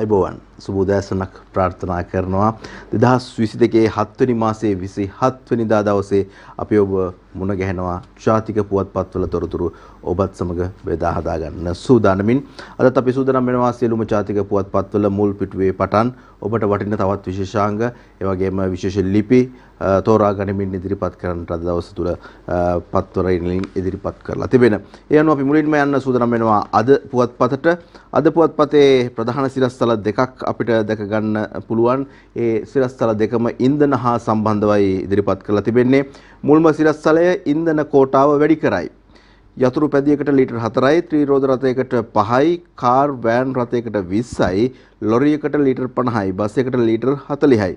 අයිබෝවන් සුබෝදෑසනක් ප්‍රාර්ථනා කරනවා 2022 7 වෙනි මාසයේ 27 වෙනිදා දවසේ අපි ඔබ මුණ ගැහෙනවා ජාතික පුවත්පත්වල තොරතුරු ඔබත් සමග බෙදා හදා ගන්න සූදානමින් අදත් අපි සූදානම් වෙනවා සියලුම ජාතික පුවත්පත්වල මුල් පිටුවේ පටන් ඔබට වටින තවත් විශේෂාංග ඒ වගේම විශේෂ ලිපි තෝරා ගනිමින් ඉදිරිපත් කරන්නට අද දවස තුල පත්වලින් ඉදිරිපත් කරලා තිබෙන. ඒ අනුව අපි මුලින්ම යන්න සූදානම් වෙනවා අද පුවත්පතට. අද පුවත්පතේ ප්‍රධාන සිරස්තල දෙකක් අපිට දැක ගන්න පුළුවන්. ඒ සිරස්තල දෙකම ඉන්ධන හා සම්බන්ධවයි ඉදිරිපත් කරලා තිබෙන්නේ. මුල්ම සිරස්තලය ඉන්ධන කෝටාව වැඩි කරයි. යතුරු පැදියකට ලීටර් 4යි, ත්‍රිරෝද රථයකට 5යි, කාර් වෑන් රථයකට 20යි, ලොරියකට ලීටර් 50යි, බස් එකකට ලීටර් 40යි.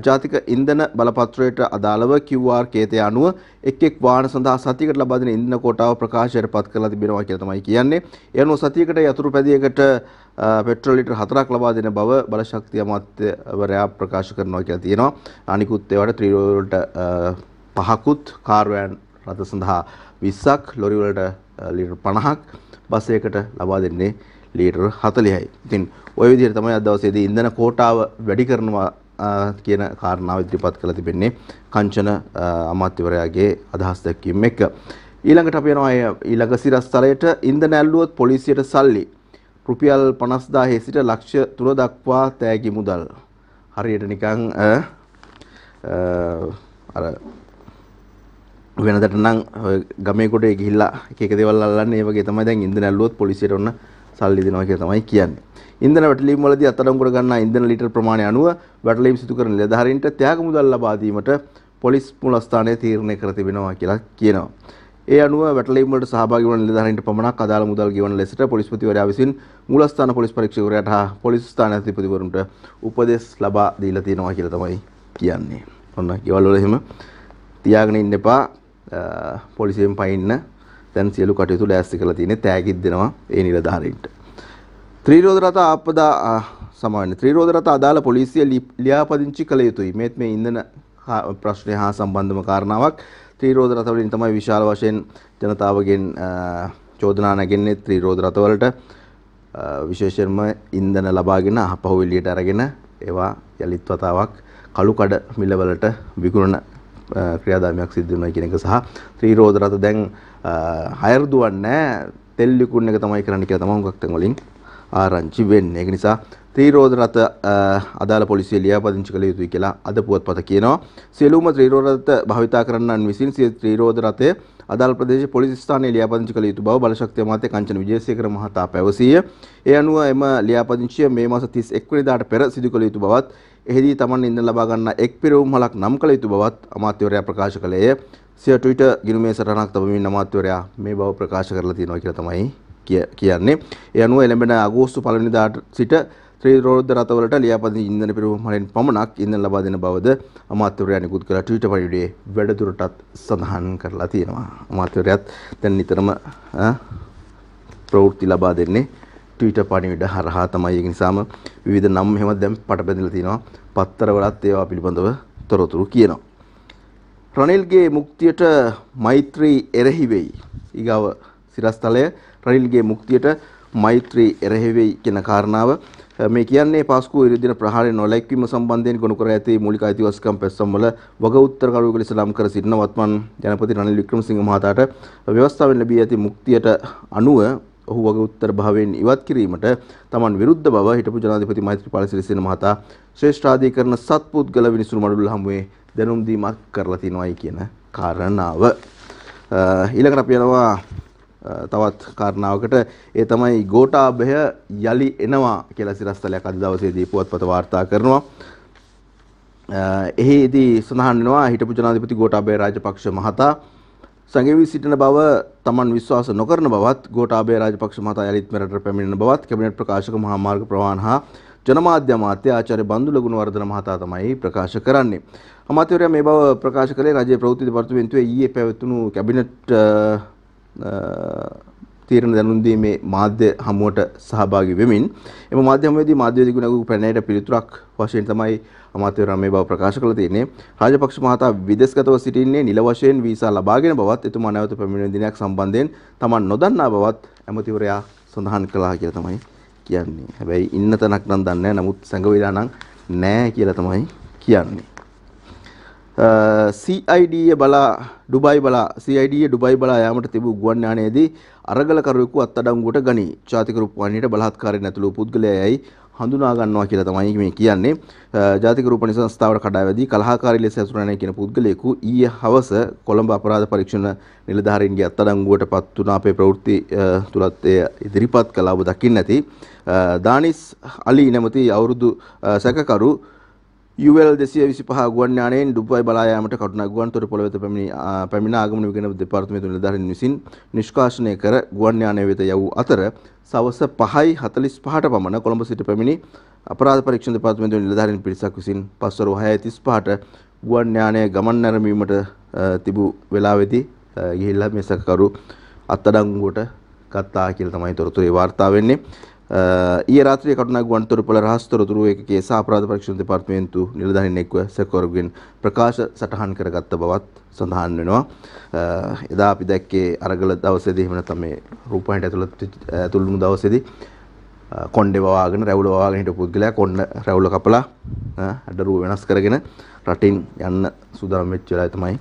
ජාතික ඉන්ධන බලපත්‍රයට අදාළව QR කේතය අනුව එක් වාහන සඳහා සතියකට ලබා දෙන ඉන්ධන කෝටාව ප්‍රකාශයට පත් කරලා තිබෙනවා කියලා තමයි කියන්නේ. ඒ අනුව සතියකට යතුරු පැදියකට පෙට්‍රල් ලීටර් 4ක් ලබා දෙන බව බලශක්ති අමාත්‍යවරයා ප්‍රකාශ කරනවා කියලා තියෙනවා. අනිකුත් ඒවාට ත්‍රිරෝදවලට 5කුත්, කාර් වෑන් රථ සඳහා 20ක්, ලොරි වලට ලීටර් 50ක්, බස් එකකට ලබා දෙන්නේ ලීටර් 40යි. ඉතින් ওই විදිහට තමයි අද දවසේදී ඉන්ධන කෝටාව වැඩි කරනවා කියන කාරණාව ඉදිරිපත් කරලා තිබෙන්නේ කංචන අමාත්‍යවරයාගේ අදහස් දැක්වීම එක්ක. ඊළඟට අපි යනවා ඊළඟ සිරස්තලයට. ඉන්ධන ඇල්ලුවොත් පොලිසියට සල්ලි රුපියල් 50000 සිට ලක්ෂ 3 දක්වා තෑගි මුදල්. හරියට නිකන් අර වෙනදට නම් ගමේ කොටේ ගිහිල්ලා එක දේවල් අල්ලන්නේ. ඒ වගේ තමයි දැන් ඉන්ධන ඇල්ලුවොත් පොලිසියට ඔන්න සල්ලි දෙනවා කියලා තමයි කියන්නේ. ඉන්ධන වැටලීම් වලදී අත්අඩංගුවට ගන්නා ඉන්ධන ලීටර් ප්‍රමාණය අනුව වැටලීම් සිදු කරන නිලධාරීන්ට ත්‍යාග මුදල් ලබා දීමට පොලිස් මූලස්ථානය තීරණය කර තිබෙනවා කියලා කියනවා. ඒ අනුව වැටලීම් වලට සහභාගී වන නිලධාරීන්ට පමණක් අදාළ මුදල් ගෙවන ලෙසට පොලිස්පතිවරයා විසින් මූලස්ථාන පොලිස් පරීක්ෂකවරයාට හා පොලිස් ස්ථානාධිපතිවරුන්ට උපදෙස් ලබා දීලා තියෙනවා කියලා තමයි කියන්නේ. ඔන්න ගෙවල් වල එහෙම තියාගෙන ඉන්න එපා. පොලිසියෙන් පයින්න දැන් සියලු කටයුතු ලෑස්ති කරලා තියෙන්නේ. තෑගිත් දෙනවා ඒ නිලධාරීන්ට. ත්‍රිරෝද රථ ආපදා සමාවෙන්න ත්‍රිරෝද රථ අදාළ පොලිසිය ලියාපදිංචි කළ යුතුයි. මේත් මේ ඉන්ධන ප්‍රශ්නය හා සම්බන්ධම කාරණාවක්. ත්‍රිරෝද රථ වලින් තමයි විශාල වශයෙන් ජනතාවගෙන් චෝදනා නැගෙන්නේ. ත්‍රිරෝද රථ වලට විශේෂයෙන්ම ඉන්ධන ලබාගෙන අපහු එළියට අරගෙන ඒවා යලිත් වතාවක් කළු කඩ මිල වලට විකුණන ක්‍රියාදාමයක් සිදු වෙනවා කියන එක සහ ත්‍රිරෝද රථ දැන් හයර් දුවන්නේ තෙල් විකුණන එක තමයි කරන්න කියලා තමයි හුඟක් තැන් වලින් ආරංචි වෙන්නේ. ඒක නිසා ත්‍රිරෝද රථ අදාළ පොලිසිය ලියාපදිංචි කළ යුතුයි කියලා අද පුවත්පත කියනවා. සියලුම ත්‍රිරෝද රථ භාවිතා කරන්නන් විසින් ත්‍රිරෝද රථය අදාළ ප්‍රදේශ පොලිස් ස්ථානයේ ලියාපදිංචි කළ යුතු බව බලශක්ති අමාත්‍ය කංචන විජේසේකර මහතා පැවසීය. ඒ අනුව එම ලියාපදිංචිය මේ මාස 31 වෙනිදාට පෙර සිදු කළ යුතු බවත් එහිදී තමන් ඉන්න ලබා ගන්න එක් පිරවුම් හලක් නම් කළ යුතු බවත් අමාත්‍යවරයා ප්‍රකාශ කළේය. සිය ට්විටර් ගිණුමේ සටහනක් තබමින් අමාත්‍යවරයා මේ බව ප්‍රකාශ කරලා තියෙනවා කියලා තමයි කියන්නේ. ඒ අනුව එළඹෙන අගෝස්තු 1 වෙනිදාට සිට ත්‍රිරෝද රථවලට ලියාපදිංචි ඉන්ධන පිරවුම් වලින් පමණක් ඉන්ධන ලබා දෙන බවද අමාත්‍යවරයා නිකුත් කළ ට්විටර් පරිවිඩයේ වැඩිදුරටත් සඳහන් කරලා තියෙනවා. අමාත්‍යවරයාත් දැන් නිතරම ප්‍රවෘත්ති ලබා දෙන්නේ ට්විටර් පරිවිඩ හරහා තමයි. ඒ නිසාම විවිධ නම් එහෙම දැන් පට බැඳලා තිනවා. පත්තරවලත් ඒවා පිළිබඳව තොරතුරු කියනවා. රනිල්ගේ මුක්තියට මෛත්‍රී එරෙහි වෙයි. ඊගව සිරස්තලය රනිල්ගේ මුක්තියට මෛත්‍රී එරෙහි වෙයි කියන කාරණාව මේ කියන්නේ පාස්කුව ඉරිදින ප්‍රහාරය නොලැක්වීම සම්බන්ධයෙන් ගොනු කර ඇති මූලික අයිතිවාසිකම් පැසම් වල වග උත්තර කරුවක ලෙස නම් කර සිටින වත්මන් ජනපති රනිල් වික්‍රමසිංහ මහතාට ව්‍යවස්ථාවෙන් ලැබී ඇති මුක්තියට අනුව ඔහු වග උත්තර භාවයෙන් ඉවත් කිරීමට තමන් විරුද්ධ බව හිටපු ජනාධිපති මෛත්‍රීපාල සිරිසේන මහතා ශ්‍රේෂ්ඨාධිකරණ සත්පුද්ගල විනිසුරු මඩුල්ල හමුවේ දැනුම් දීමක් කරලා තිනවයි කියන කාරණාව. ඊළඟට අපි යනවා තවත් කාරණාවකට. ඒ තමයි ගෝඨාභය යලි එනවා කියලා සිරස්තලයක් අද දවසේදී පුවත්පත වාර්තා කරනවා. එහිදී සඳහන් වෙනවා හිටපු ජනාධිපති ගෝඨාභය රාජපක්ෂ මහතා සංගෙවි සිටින බව තමන් විශ්වාස නොකරන බවත් ගෝඨාභය රාජපක්ෂ මහතා යලිත් මෙරටට පැමිණෙන බවත් කැබිනට් ප්‍රකාශක මහා මාර්ග ප්‍රවාහන හා ජනමාධ්‍ය අමාත්‍ය ආචාර්ය බන්දුල ගුණවර්ධන මහතා තමයි ප්‍රකාශ කරන්නේ. අමාත්‍යවරයා මේ බව ප්‍රකාශ කළේ රජයේ ප්‍රවෘත්ති දෙපාර්තමේන්තුවේ ඊයේ පැවැත්වුණු කැබිනට් තීරණ දැනුම් දීමේ මාධ්‍ය හමුවට සහභාගී වෙමින් එම මාධ්‍ය හමුවේදී මාධ්‍යවේදිකු නැගූ පැනයට පිළිතුරක් වශයෙන් තමයි අමාත්‍යවරයා මේ බව ප්‍රකාශ කළ තියෙන්නේ. රාජපක්ෂ මහතා විදේශගතව සිටින්නේ නිල වශයෙන් වීසා ලබාගෙන බවත් එතුමා නැවත පැමිණෙන දිනයක් සම්බන්ධයෙන් තමන් නොදන්නා බවත් ඇමතිවරයා සඳහන් කළා කියලා තමයි කියන්නේ. හැබැයි ඉන්න තැනක් නම් දන්නේ නැහැ. නමුත් සංගවිලා නම් නැහැ කියලා තමයි කියන්නේ. CID ඩුබයි බලා යාමට තිබූ ගුවන් යානයේදී අරගලකරුවෙකු අත්අඩංගුවට ගනී. ජාතික රූපවාහිනියට බලහත්කාරයෙන් ඇතුළු පුද්ගලයායි හඳුනා ගන්නවා කියලා තමයි මේ කියන්නේ. ජාතික රූපවාහිනී සංස්ථාවට කඩා වැදී කලහකාරී ලෙස ඇසුරන්නේ කියන පුද්ගලයෙකු ඊයේ හවස කොළඹ අපරාධ පරීක්ෂණ නිලධාරීන්ගේ අත්අඩංගුවට පත් වුණ අපේ ප්‍රවෘත්ති තුලත් එය ඉදිරිපත් කළා. ඔබ දකින්න ඇති. දානිස් අලි නැමැති අවුරුදු සැකකරු UL 225 ගුවන් යානයෙන් ඩුබයි බලා යාමට කටුනා ගුවන්තොට පොළ වෙත පැමිණ ආගමන විගණන දෙපාර්තමේන්තුවේ නිලධාරීන් විසින් නිෂ්කාශනය කර ගුවන් යානය වෙත යවූ අතර සවස් 5:45ට පමණ කොළඹ සිට පැමිණි අපරාධ පරීක්ෂණ දෙපාර්තමේන්තුවේ නිලධාරීන් පිරිසක් විසින් පස්වරු 6:35ට ගුවන් යානය ගමන් නැරඹීමට තිබූ වේලාවේදී ගිහිල්ලා මේ සැකකරු අත්අඩංගුවට ගත්තා කියලා තමයි තොරතුරේ වාර්තා වෙන්නේ. ඊයේ රාත්‍රියේ කටුනා ගුවන්තොටුපළ රහස් තොරතුරු ඒකකයේ සහ අපරාධ පරීක්ෂණ දෙපාර්තමේන්තු නිලධාරීන් එක්ව සැකකරුගෙන් ප්‍රකාශ සටහන් කරගත්ත බවත් සඳහන් වෙනවා. එදා අපි දැක්කේ අරගල දවසේදී එහෙම නැත්නම් මේ රූපවාහිනියට ඇතුළු වුණු දවසේදී කොණ්ඩේ වවාගෙන රැවුල වවාගෙන හිටපු පුද්ගලයා කොණ්ඩ රැවුල කපලා අඩරුව වෙනස් කරගෙන රටින් යන්න සූදානම් වෙච්ච වෙලාවේ තමයි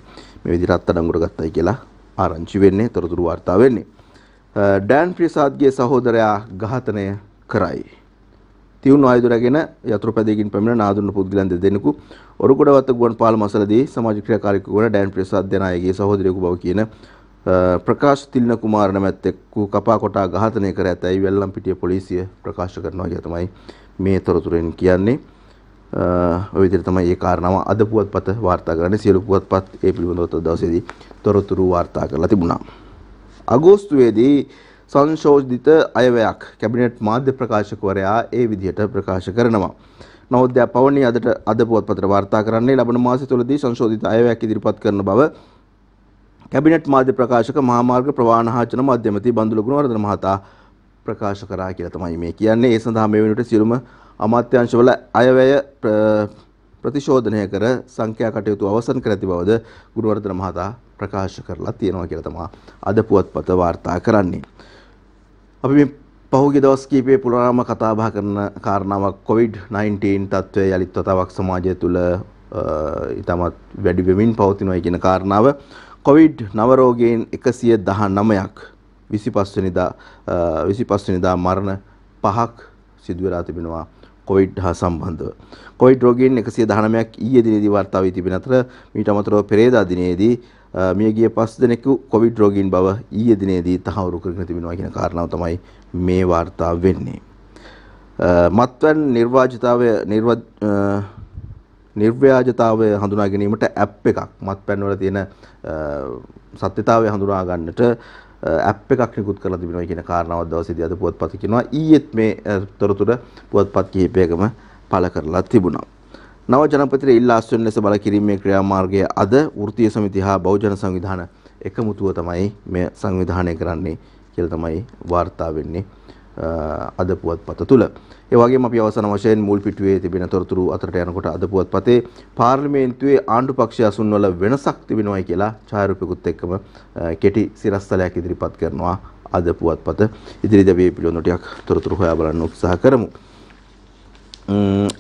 මේ විදිහට අත්අඩංගුවට ගත්තයි කියලා ආරංචි වෙන්නේ. තොරතුරු වාර්තා වෙන්නේ. ඩෑන් ප්‍රිසාද්ගේ සහෝදරයා ඝාතනය කරයි. තියුණු ආයුධ රැගෙන යතුරුපැදයකින් පැමිණ නාදුන්න පුද්ගලයන් දෙදෙනෙකු ඔරුගොඩවත්ත ගුවන්පාල මසලදී සමාජ ක්‍රියාකාරීකු වන ඩෑන් ප්‍රිසාද් යන අයගේ සහෝදරයෙකු බව කියන ප්‍රකාශ් තිලින කුමාර නැමැත්තෙකු කපා කොටා ඝාතනය කර ඇතැයි වෙල්ලම්පිටිය පොලිසිය ප්‍රකාශ කරනවා කියලා තමයි මේ තොරතුරෙන් කියන්නේ. ඔය විදිහට තමයි මේ කාරණාව අද පුවත්පත වාර්තා කරන්නේ. සියලු පුවත්පත් ඒ පිළිබඳව දවසේදී තොරතුරු වාර්තා කරලා තිබුණා. අගෝස්තුවේදී සංශෝධිත අයවැයක් කැබිනට් මාධ්‍ය ප්‍රකාශකවරයා ඒ විදිහට ප්‍රකාශ කරනවා. නවෝදයා පවණි අද පුවත්පතට වාර්තා කරන්නේ ලබන මාසය තුළදී සංශෝධිත අයවැයක් ඉදිරිපත් කරන බව කැබිනට් මාධ්‍ය ප්‍රකාශක මහාමාර්ග ප්‍රවාහන ආයතන මධ්‍යමති බන්දුල ගුණවර්ධන මහතා ප්‍රකාශ කරා කියලා තමයි මේ කියන්නේ. ඒ සඳහා මේ වෙනුවට සියලුම අමාත්‍යාංශවල අයවැය ප්‍රතිශෝධනය කර සංඛ්‍යා කටයුතු අවසන් කර ඇති බවද ගුණවර්ධන මහතා ප්‍රකාශ කරලා තියෙනවා කියලා තමයි අද පුවත්පත වාර්තා කරන්නේ. අපි මේ පහුගිය දවස් කීපයේ පුරාම කතා බහ කරන කාරණාවක් COVID-19 තත්ත්වය යලිත් වතාවක් සමාජය තුළ ඉතාමත් වැඩි වෙමින් පවතිනවා කියන කාරණාව. COVID නව රෝගීන් 119ක් 25 වෙනිදා මරණ 5ක් සිදු වෙලා තිබෙනවා COVID හා සම්බන්ධව. COVID රෝගීන් 119ක් ඊයේ දිනේදී වාර්තා වී තිබෙන අතර මීට අමතරව පෙරේදා දිනේදී මියගිය 5 දෙනෙකු COVID රෝගීන් බව ඊයේ දිනේදී තහවුරු කරගෙන තිබෙනවා කියන කාරණාව තමයි මේ වාර්තා වෙන්නේ. මත්පැන් නිර්ව්‍යාජතාවය හඳුනා ගැනීමට ඇප් එකක් මත්පැන් වල තියෙන සත්‍යතාවය හඳුනා ගන්නට ඇප් එකක් නිකුත් කරලා තිබෙනවා කියන කාරණාව දවසේදී අද පුවත්පත කියනවා. ඊයේත් මේ තොරතුර පුවත්පත් කිහිපයකම පළ කරලා තිබුණා. නව ජනපතිරේ ඉල්ලා අස්වෙන ලෙස බල කිරීමේ ක්‍රියාමාර්ගය අද වෘත්තීය සමිතිය හා බහුජන සංවිධාන එකමුතුව තමයි මේ සංවිධානය කරන්නේ කියලා තමයි වාර්තා වෙන්නේ අද පුවත්පත තුල. ඒ වගේම අපි අවසාන වශයෙන් මුල් පිටුවේ තිබෙන තොරතුරු අතරට යනකොට අද පුවත්පතේ පාර්ලිමේන්තුවේ ආණ්ඩු පක්ෂය අසුන්වල වෙනසක් තිබෙනවායි කියලා ඡායාරූපයකුත් එක්කම කෙටි සිරස්තලයක් ඉදිරිපත් කරනවා අද පුවත්පත. ඉදිරියේදී අපි පිළිබඳව ටිකක් තොරතුරු හොයා බලන්න උත්සාහ කරමු.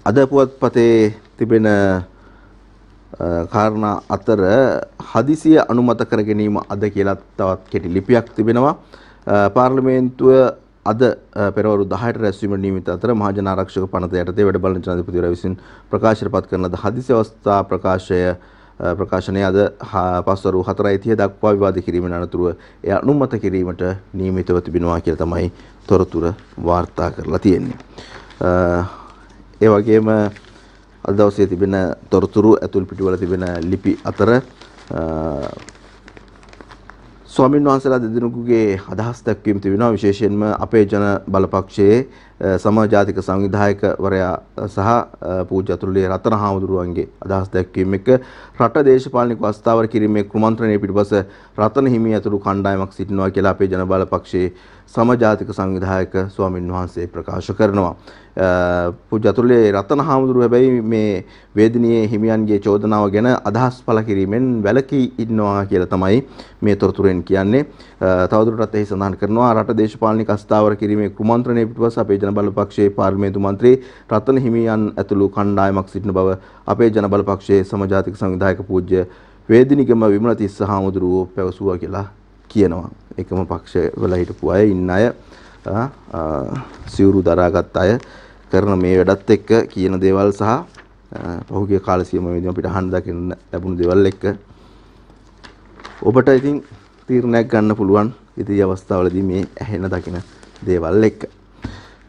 අද පුවත්පතේ තිබෙන කාරණා අතර හදිසිය අනුමත කර ගැනීම අද කියලා තවත් කෙටි ලිපියක් තිබෙනවා. පාර්ලිමේන්තුව අද පෙරවරු 10ට රැස්වීමට නියමිත අතර මහජන ආරක්ෂක පනත යටතේ වැඩ බලන ජනාධිපතිවරයා විසින් ප්‍රකාශයට පත් කරන හදිසි අවස්ථා ප්‍රකාශනය අද පස්වරු 4:30 දක්වා විවාද කිරීමෙන් අනතුරුව එය අනුමත කිරීමට නියමිතව තිබෙනවා කියලා තමයි තොරතුර වාර්තා කරලා තියෙන්නේ. ඒ වගේම අද දවසේ තිබෙන තොරතුරු ඇතුල් පිටුවල තිබෙන ලිපි අතර ස්වාමීන් වහන්සේලා දෙදෙනෙකුගේ අදහස් දක්වීම තිබෙනවා. විශේෂයෙන්ම අපේ ජන බලපක්ෂයේ සමාජාතික සංවිධායකවරයා සහ පූජ්‍ය අතුරුලිය රතන හාමුදුරුවන්ගේ අදහස් දැක්වීම එක්ක රට දේශපාලනික අස්ථාවර කිරීමේ කුමන්ත්‍රණය පිටපස රතන හිමි ඇතුළු කණ්ඩායමක් සිටිනවා කියලා අපේ ජන බලපක්ෂයේ සමාජාතික සංවිධායක ස්වාමීන් වහන්සේ ප්‍රකාශ කරනවා. පූජ්‍ය අතුරුලිය රතන හාමුදුරුව හැබැයි මේ වේදිනියේ හිමියන්ගේ චෝදනාව ගැන අදහස් පළ කිරීමෙන් වැළකී ඉන්නවා කියලා තමයි මේ තොරතුරෙන් කියන්නේ. තවදුරටත් එහි සඳහන් කරනවා රට දේශපාලනික අස්ථාවර කිරීමේ කුමන්ත්‍රණය පිටපස අපේ ජනබල පක්ෂයේ පාර්ලිමේන්තු මන්ත්‍රී රතන හිමියන් ඇතුළු කණ්ඩායමක් සිටින බව අපේ ජනබල පක්ෂයේ සමජාතික සංවිධායක පූජ්‍ය වේදිනිගම විමලතිස්ස හාමුදුරුවෝ පැවසුවා කියලා කියනවා. එකම පක්ෂවල හිටපු අය ඉන්න අය සිවුරු දරාගත් අය කරන මේ වැඩත් එක්ක කියන දේවල් සහ පහුගිය කාල සීමාවෙදී අපිට අහන්න දකින්න ලැබුණු දේවල් එක්ක ඔබට ඉතින් තීරණයක් ගන්න පුළුවන් ඉතින් අවස්ථාවලදී මේ ඇහෙන දකින දේවල් එක්ක.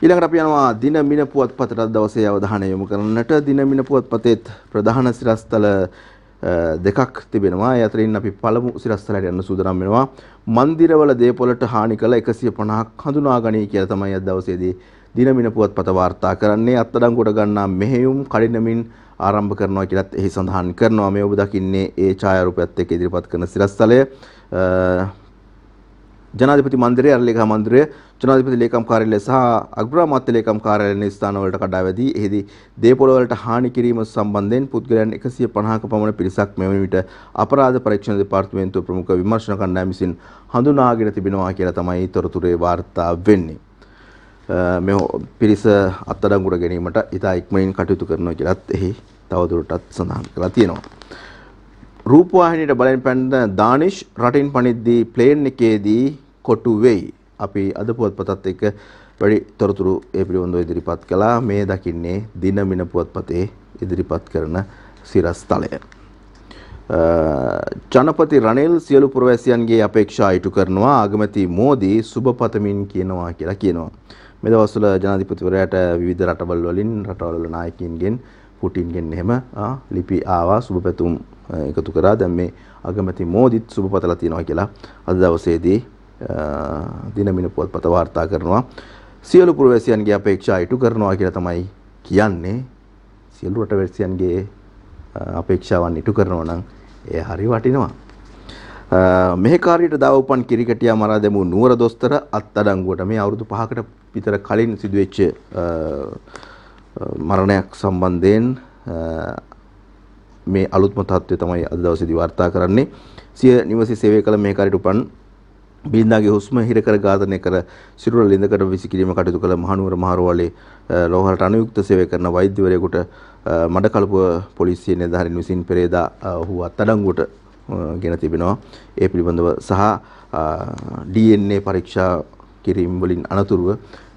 ඊළඟට අපි යනවා දින මින පුවත්පතට දවසේ අවධානය යොමු කරන්නට. දින මින පුවත්පතේ ප්‍රධාන සිරස්තල දෙකක් තිබෙනවා. ඒ අතරින් අපි පළමු සිරස්තලයට යන්න සූදානම් වෙනවා. මන්දිරවල දේපොළට හානි කළ 150ක් හඳුනා ගනී කියලා තමයි අද දවසේදී දින මින පුවත්පත වාර්තා කරන්නේ. අත්අඩංගුවට ගන්නා මෙහෙයුම් කඩිනමින් ආරම්භ කරනවා කියලත් එහි සඳහන් කරනවා. මේ ඔබ දකින්නේ ඒ ඡායාරූපයත් එක්ක ඉදිරිපත් කරන සිරස්තලය. ජනාධිපති මන්දිරය, අරලියගහ මන්දිරය, ජනාධිපති ලේකම් කාර්යාලය සහ අග්‍රාමාත්‍ය ලේකම් කාර්යාලය ස්ථානවලට කඩා වැදී එහිදී දේපොළ වලට හානි කිරීම සම්බන්ධයෙන් පුද්ගලයන් 150ක පමණ පිරිසක් මෙවැනි විට අපරාධ පරීක්ෂණ දෙපාර්තමේන්තුව ප්‍රමුඛ විමර්ශන කණ්ඩායම විසින් හඳුනාගෙන තිබෙනවා කියලා තමයි තොරතුරේ වාර්තා වෙන්නේ. මේ පිරිස අත්අඩංගුවට ගැනීමට ඉතා ඉක්මනින් කටයුතු කරනවා කියලත් එහි තවදුරටත් සඳහන් කරලා තියෙනවා. රූපවාහිනියට බලෙන් පැන්න දානිෂ් රටින් පනිද්දී ප්ලේන් එකේදී කොටු වෙයි. අපි අද පුවත්පතත් එක්ක වැඩි තොරතුරු ඒ පිළිබඳව ඉදිරිපත් කළා. මේ දකින්නේ දින මින පුවත්පතේ ඉදිරිපත් කරන සිරස්තලය. ජනපති රනිල් සියලු පුරවැසියන්ගේ අපේක්ෂා ඉටු කරනවා. ආගමැති මෝදී සුබ පතමින් කියනවා කියලා කියනවා. මේ දවස්වල ජනාධිපතිවරයාට විවිධ රටවල් වලින් රටවල් නායකයින්ගෙන් පුටින්ගෙන් එහෙම ලිපි ආවා සුබ පැතුම් එකතු කරා. දැන් මේ අගමැති මෝදිත් සුබ පතලා තියෙනවා කියලා අද දවසේදී දිනමින පුවත්පත වාර්තා කරනවා. සියලු පුරවැසියන්ගේ අපේක්ෂා ඉටු කරනවා කියලා තමයි කියන්නේ. සියලු රටවැසියන්ගේ අපේක්ෂාවන් ඉටු කරනවා නම් ඒ හරි වටිනවා. මෙහි කාර්යයට දාව උපන් කිරිකැටියා මරා දැමූ නුවර දොස්තර අත්අඩංගුවට. මේ අවුරුදු 5කට විතර කලින් සිදුවෙච්ච මරණයක් සම්බන්ධයෙන් මේ අලුත්ම තත්ත්වය තමයි අද දවසේදී වාර්තා කරන්නේ. සිය නිවසේ සේවය කළ මෙහි කාර්යයට උපන් බින්දාගේ හුස්ම හිර කර ඝාතනය කර සිරුර ලිඳකට විසිකිරීම කටයුතු කළ මහනුවර මහරවලේ ලෝහලට අනුයුක්ත සේවය කරන වෛද්‍යවරයෙකුට මඩකලපුව පොලිසිය නිලධාරීන් විසින් පෙරේදා ඔහු අත්අඩංගුවට ගෙන තිබෙනවා. ඒ පිළිබඳව සහ DNA පරීක්ෂා කිරීම වලින් අනතුරුව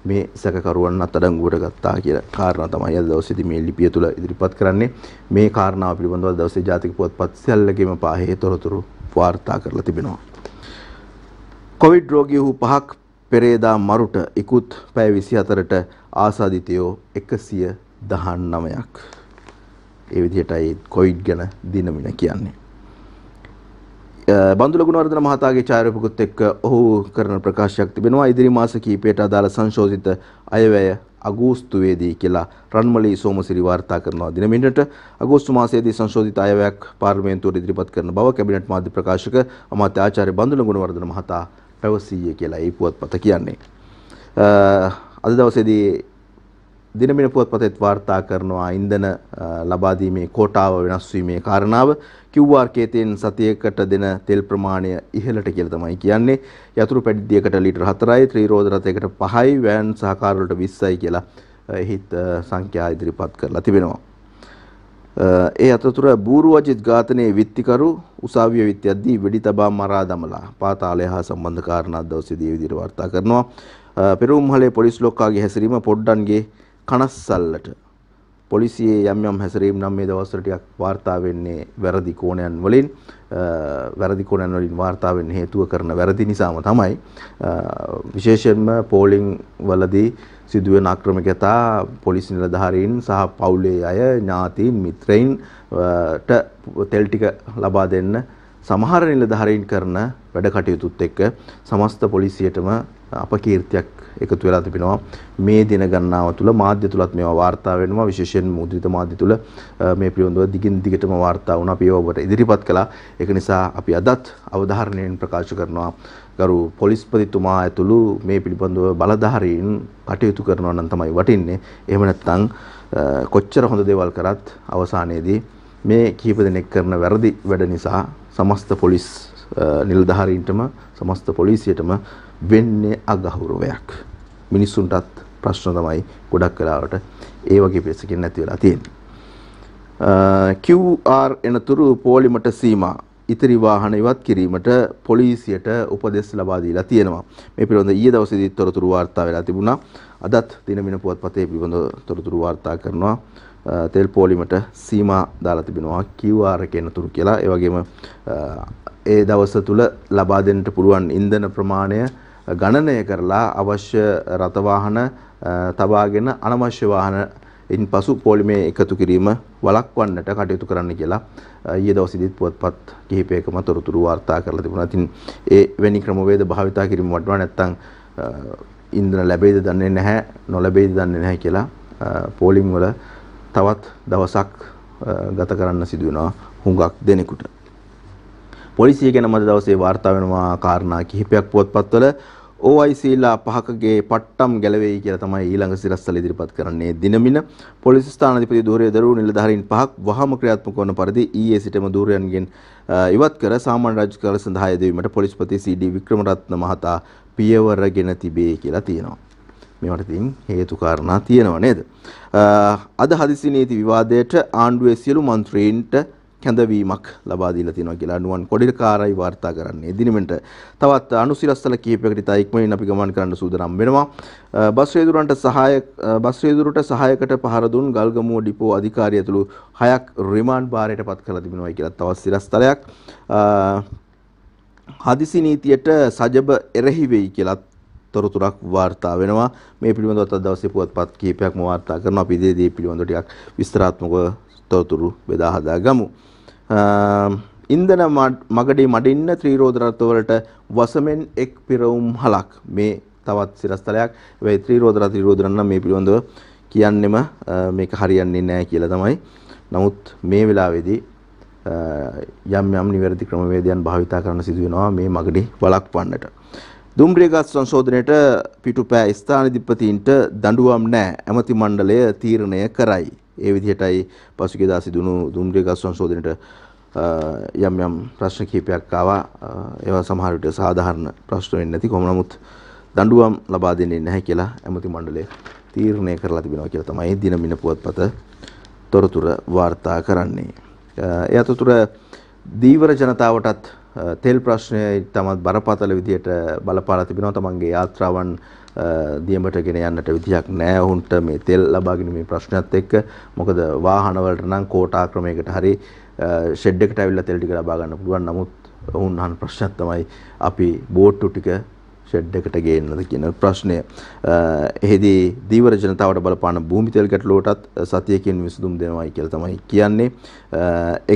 මේ සැකකරුවන් අත්අඩංගුවට ගත්තා කියලා කාරණා තමයි අද දවසේදී මේ ලිපිය තුල ඉදිරිපත් කරන්නේ. මේ කාරණාව පිළිබඳව අද දවසේ ජාතික පුවත්පත් සියල්ලගේම පාහේ තොරතුරු වාර්තා කරලා තිබෙනවා. කොවිඩ් රෝගීහු 5ක් පෙරේදා මරුට ඉක්ුත් පැය 24ට ආසාදිතයෝ 119ක්. ඒ විදිහටයි කොවිඩ් ගැන දිනමින කියන්නේ. බන්දුල ගුණවර්ධන මහතාගේ ඡායාරූපකුත් එක්ක ඔහු කරන ප්‍රකාශයක් තිබෙනවා. ඉදිරි මාස කිහිපයට අදාළ සංශෝධිත අයවැය අගෝස්තුවේදී කියලා රන්මලී සෝමසිරි වාර්තා කරනවා. දිනමිනට අගෝස්තු මාසයේදී සංශෝධිත අයවැයක් පාර්ලිමේන්තුවට ඉදිරිපත් කරන බව කැබිනට් මාධ්‍ය ප්‍රකාශක අමාත්‍ය ආචාර්ය බන්දුල ගුණවර්ධන මහතා පැවසීය කියලා ඒ පුවත්පත කියන්නේ. අද දවසේදී දිනමින පුවත්පතේ වාර්තා කරනවා ඉන්ධන ලබා දීමේ කෝටාව වෙනස් වීමේ කාරණාව. QR කේතෙන් සතියකට දෙන තෙල් ප්‍රමාණය ඉහළට කියලා තමයි කියන්නේ. යතුරු පැඩියකට ලීටර් 4යි, ත්‍රිරෝද රථයකට 5යි, වෑන් සහ කාර් වලට 20යි කියලා එහිත් සංඛ්‍යා ඉදිරිපත් කරලා තිබෙනවා. ඒ අතරතුර බූරු අජිත් ඝාතනයේ විත්තිකරු උසාවිය විත්තියද්දී වෙඩි තබා මරා දමලා පාතාලය හා සම්බන්ධ කාරණා දවසේදී විදිහට වාර්තා කරනවා. පෙරමුම්හලේ පොලිස් ලොක්කාගේ හැසිරීම පොඩ්ඩන්ගේ කනස්සල්ලට. පොලිසියේ යම් යම් හැසිරීම් නම් මේ දවස්වල ටිකක් වාර්තා වෙන්නේ වැරදි කෝණයන් වලින්. වැරදි කෝණයන් වලින් වාර්තා වෙන්න හේතුව කරන වැරදි නිසාම තමයි. විශේෂයෙන්ම පෝලිං වලදී සිදුවෙන ආක්‍රමකතා පොලිස් නිලධාරීන් සහ පවුලේ අය ඥාතීන් මිත්‍රයින්ට තෙල් ටික ලබා දෙන්න සමහර නිලධාරීන් කරන වැඩ කටයුතුත් එක්ක සමස්ත පොලිසියටම අපකීර්තියක් එකතු වෙලා තිබෙනවා. මේ දින ගණනාව තුල මාධ්‍ය තුලත් මේවා වාර්තා වෙනවා. විශේෂයෙන් මුද්‍රිත මාධ්‍ය තුල මේ පිළිබඳව දිගින් දිගටම වාර්තා වුණා. අපි ඒව ඔබට ඉදිරිපත් කළා. ඒක නිසා අපි අදත් අවධාරණයෙන් ප්‍රකාශ කරනවා ගරු පොලිස්පතිතුමා ඇතුළු මේ පිළිබඳව බලධාරීන් කටයුතු කරනවා නම් තමයි වටින්නේ. එහෙම නැත්නම් කොච්චර හොඳ දේවල් කරත් අවසානයේදී මේ කීප දෙනෙක් කරන වැරදි වැඩ නිසා සමස්ත පොලිස් නිලධාරීන්ටම සමස්ත පොලිසියටම වෙන්නේ අගෞරවයක්. මිනිස්සුන්ටත් ප්‍රශ්න තමයි ගොඩක් වෙලාවට ඒ වගේ පිරිසකින් නැති වෙලා තියෙන්නේ. QR එනතුරු පොලිමට සීමා ඉතිරි වාහන ඉවත් කිරීමට පොලිසියට උපදෙස් ලබා දීලා තියෙනවා. මේ පිළිබඳව ඊයේ දවසේදී තොරතුරු වාර්තා වෙලා තිබුණා. අදත් දිනමින පුවත්පතේ පිළිබඳව තොරතුරු වාර්තා කරනවා. තෙල් පොලිමට සීමා දාලා තිබෙනවා QR එක එනතුරු කියලා. ඒ වගේම ඒ දවස තුල ලබා දෙන්නට පුළුවන් ඉන්ධන ප්‍රමාණය ගණනය කරලා අවශ්‍ය රථ වාහන තබාගෙන අනවශ්‍ය වාහන ඉන්පසු පොලිමේ එකතු කිරීම වළක්වන්නට කටයුතු කරන්න කියලා ඊයේ දවසේදී පුවත්පත් කිහිපයකම තොරතුරු වාර්තා කරලා තිබුණා. ඉතින් ඒ වෙනි ක්‍රමවේද භාවිතා කිරීම වටවා නැත්නම් ඉන්ධන ලැබෙයිද දන්නේ නැහැ, නොලැබෙයිද දන්නේ නැහැ කියලා පොලිම් වල තවත් දවසක් ගත කරන්න සිදු වෙනවා හුඟක් දෙනෙකුට. පොලිසිය ගැන මත දවසේ වාර්තා වෙනවා කාරණා කිහිපයක් පුවත්පත්වල. OICලා 5කගේ පට්ටම් ගැලවෙයි කියලා තමයි ඊළඟ සිරස්තල ඉදිරිපත් කරන්නේ. දිනමින පොලිස් ස්ථානාධිපති ධූරය දරුණු නිලධාරීන් 5ක් වහම ක්‍රියාත්මක වන පරිදි ඊයේ සිටම ධූරයන්ගෙන් ඉවත් කර සාමාන්‍ය රාජකාරී සඳහා යෙදවීමට පොලිස්පති CD වික්‍රමරත්න මහතා පියවරගෙන තිබේ කියලා තියෙනවා. මේවට ඉතින් හේතු කාරණා තියෙනව නේද? අද හදිසි නීති විවාදයට ආණ්ඩුවේ සියලු මන්ත්‍රීන්ට කැඳවීමක් ලබා දීලා තියෙනවා කියලා නුවන් කොඩිකාරයි වාර්තා කරන්නේ. දිනෙමෙන්ට තවත් අනුසිරස්තල කිහිපයකට ඉතා ඉක්මනින් අපි ගමන් කරන්න සූදානම් වෙනවා. බස් රේදුරට සහායකට පහර දුන් ගල්ගමුව ඩිපෝ අධිකාරිය ඇතුළු 6ක් රිමාන්ඩ් භාරයට පත් කරලා තිබෙනවා කියලා තවත් සිරස්තලයක්. හදිසි නීතියට සජබ එරෙහි වෙයි කියලා තොරතුරක් වාර්තා වෙනවා. මේ පිළිබඳව අද දවසේ පුවත්පත් කිහිපයක්ම වාර්තා කරනවා. අපි ඉදිරියේදී පිළිබඳව ටිකක් විස්තරාත්මකව තොරතුරු බෙදා හදා ගමු. ඉන්ධන මගඩේ මඩින්න ත්‍රිරෝද රථවලට වසමෙන් එක් පිරවුම් හලක්. මේ තවත් සිරස්තලයක්. වෙයි ත්‍රිරෝද රථ නිරෝධන නම් මේ පිළිබඳව කියන්නෙම මේක හරියන්නේ නැහැ කියලා තමයි. නමුත් මේ වෙලාවේදී යම් යම් නිවැරදි ක්‍රමවේදයන් භාවිතා කරන්න සිදු වෙනවා මේ මගඩේ වළක්වන්නට. දුම්රිය ගස් සංශෝධනයට පිටුපෑ ස්ථානාධිපතීන්ට දඬුවම් නැහැ. ඇමති මණ්ඩලය තීරණය කරයි. ඒ විදිහටයි පසුගියදා සිදුණු දුම්රිය ගස් සංශෝධනයට යම් යම් ප්‍රශ්න කිහිපයක් ආවා. ඒවා සමහර විට සාධාරණ ප්‍රශ්න වෙන්නේ නැති. කොහොම නමුත් දඬුවම් ලබා දෙන්නේ නැහැ කියලා ඇමති මණ්ඩලය තීරණය කරලා තිබෙනවා කියලා තමයි දිනමින පුවත්පත තොරතුර වාර්තා කරන්නේ. ඒ අතරතුර දීවර ජනතාවටත් තෙල් ප්‍රශ්නය තමත් බරපතල විදියට බලපාලා තිබෙනවා. තමන්ගේ යාත්‍රාවන් දියඹට ගෙන යන්නට විදියක් නැහැ. ඔවුන්ට මේ තෙල් ලබා ගැනීමේ ප්‍රශ්නයත් එක්ක මොකද වාහන වලට නම් කෝටා ක්‍රමයකට හරි ෂෙඩ් එකට ඇවිල්ලා තෙල් ටික ලබා ගන්න පුළුවන්. නමුත් ඔවුන් අහන ප්‍රශ්නයක් තමයි අපි බෝට්ටු ටික ෂෙඩ් එකට ගේන්නද කියන ප්‍රශ්නය. එහිදී දීවර ජනතාවට බලපාන භූමි තෙල් ගැටලුවටත් සතියකින් විසඳුම් දෙනවායි කියලා තමයි කියන්නේ.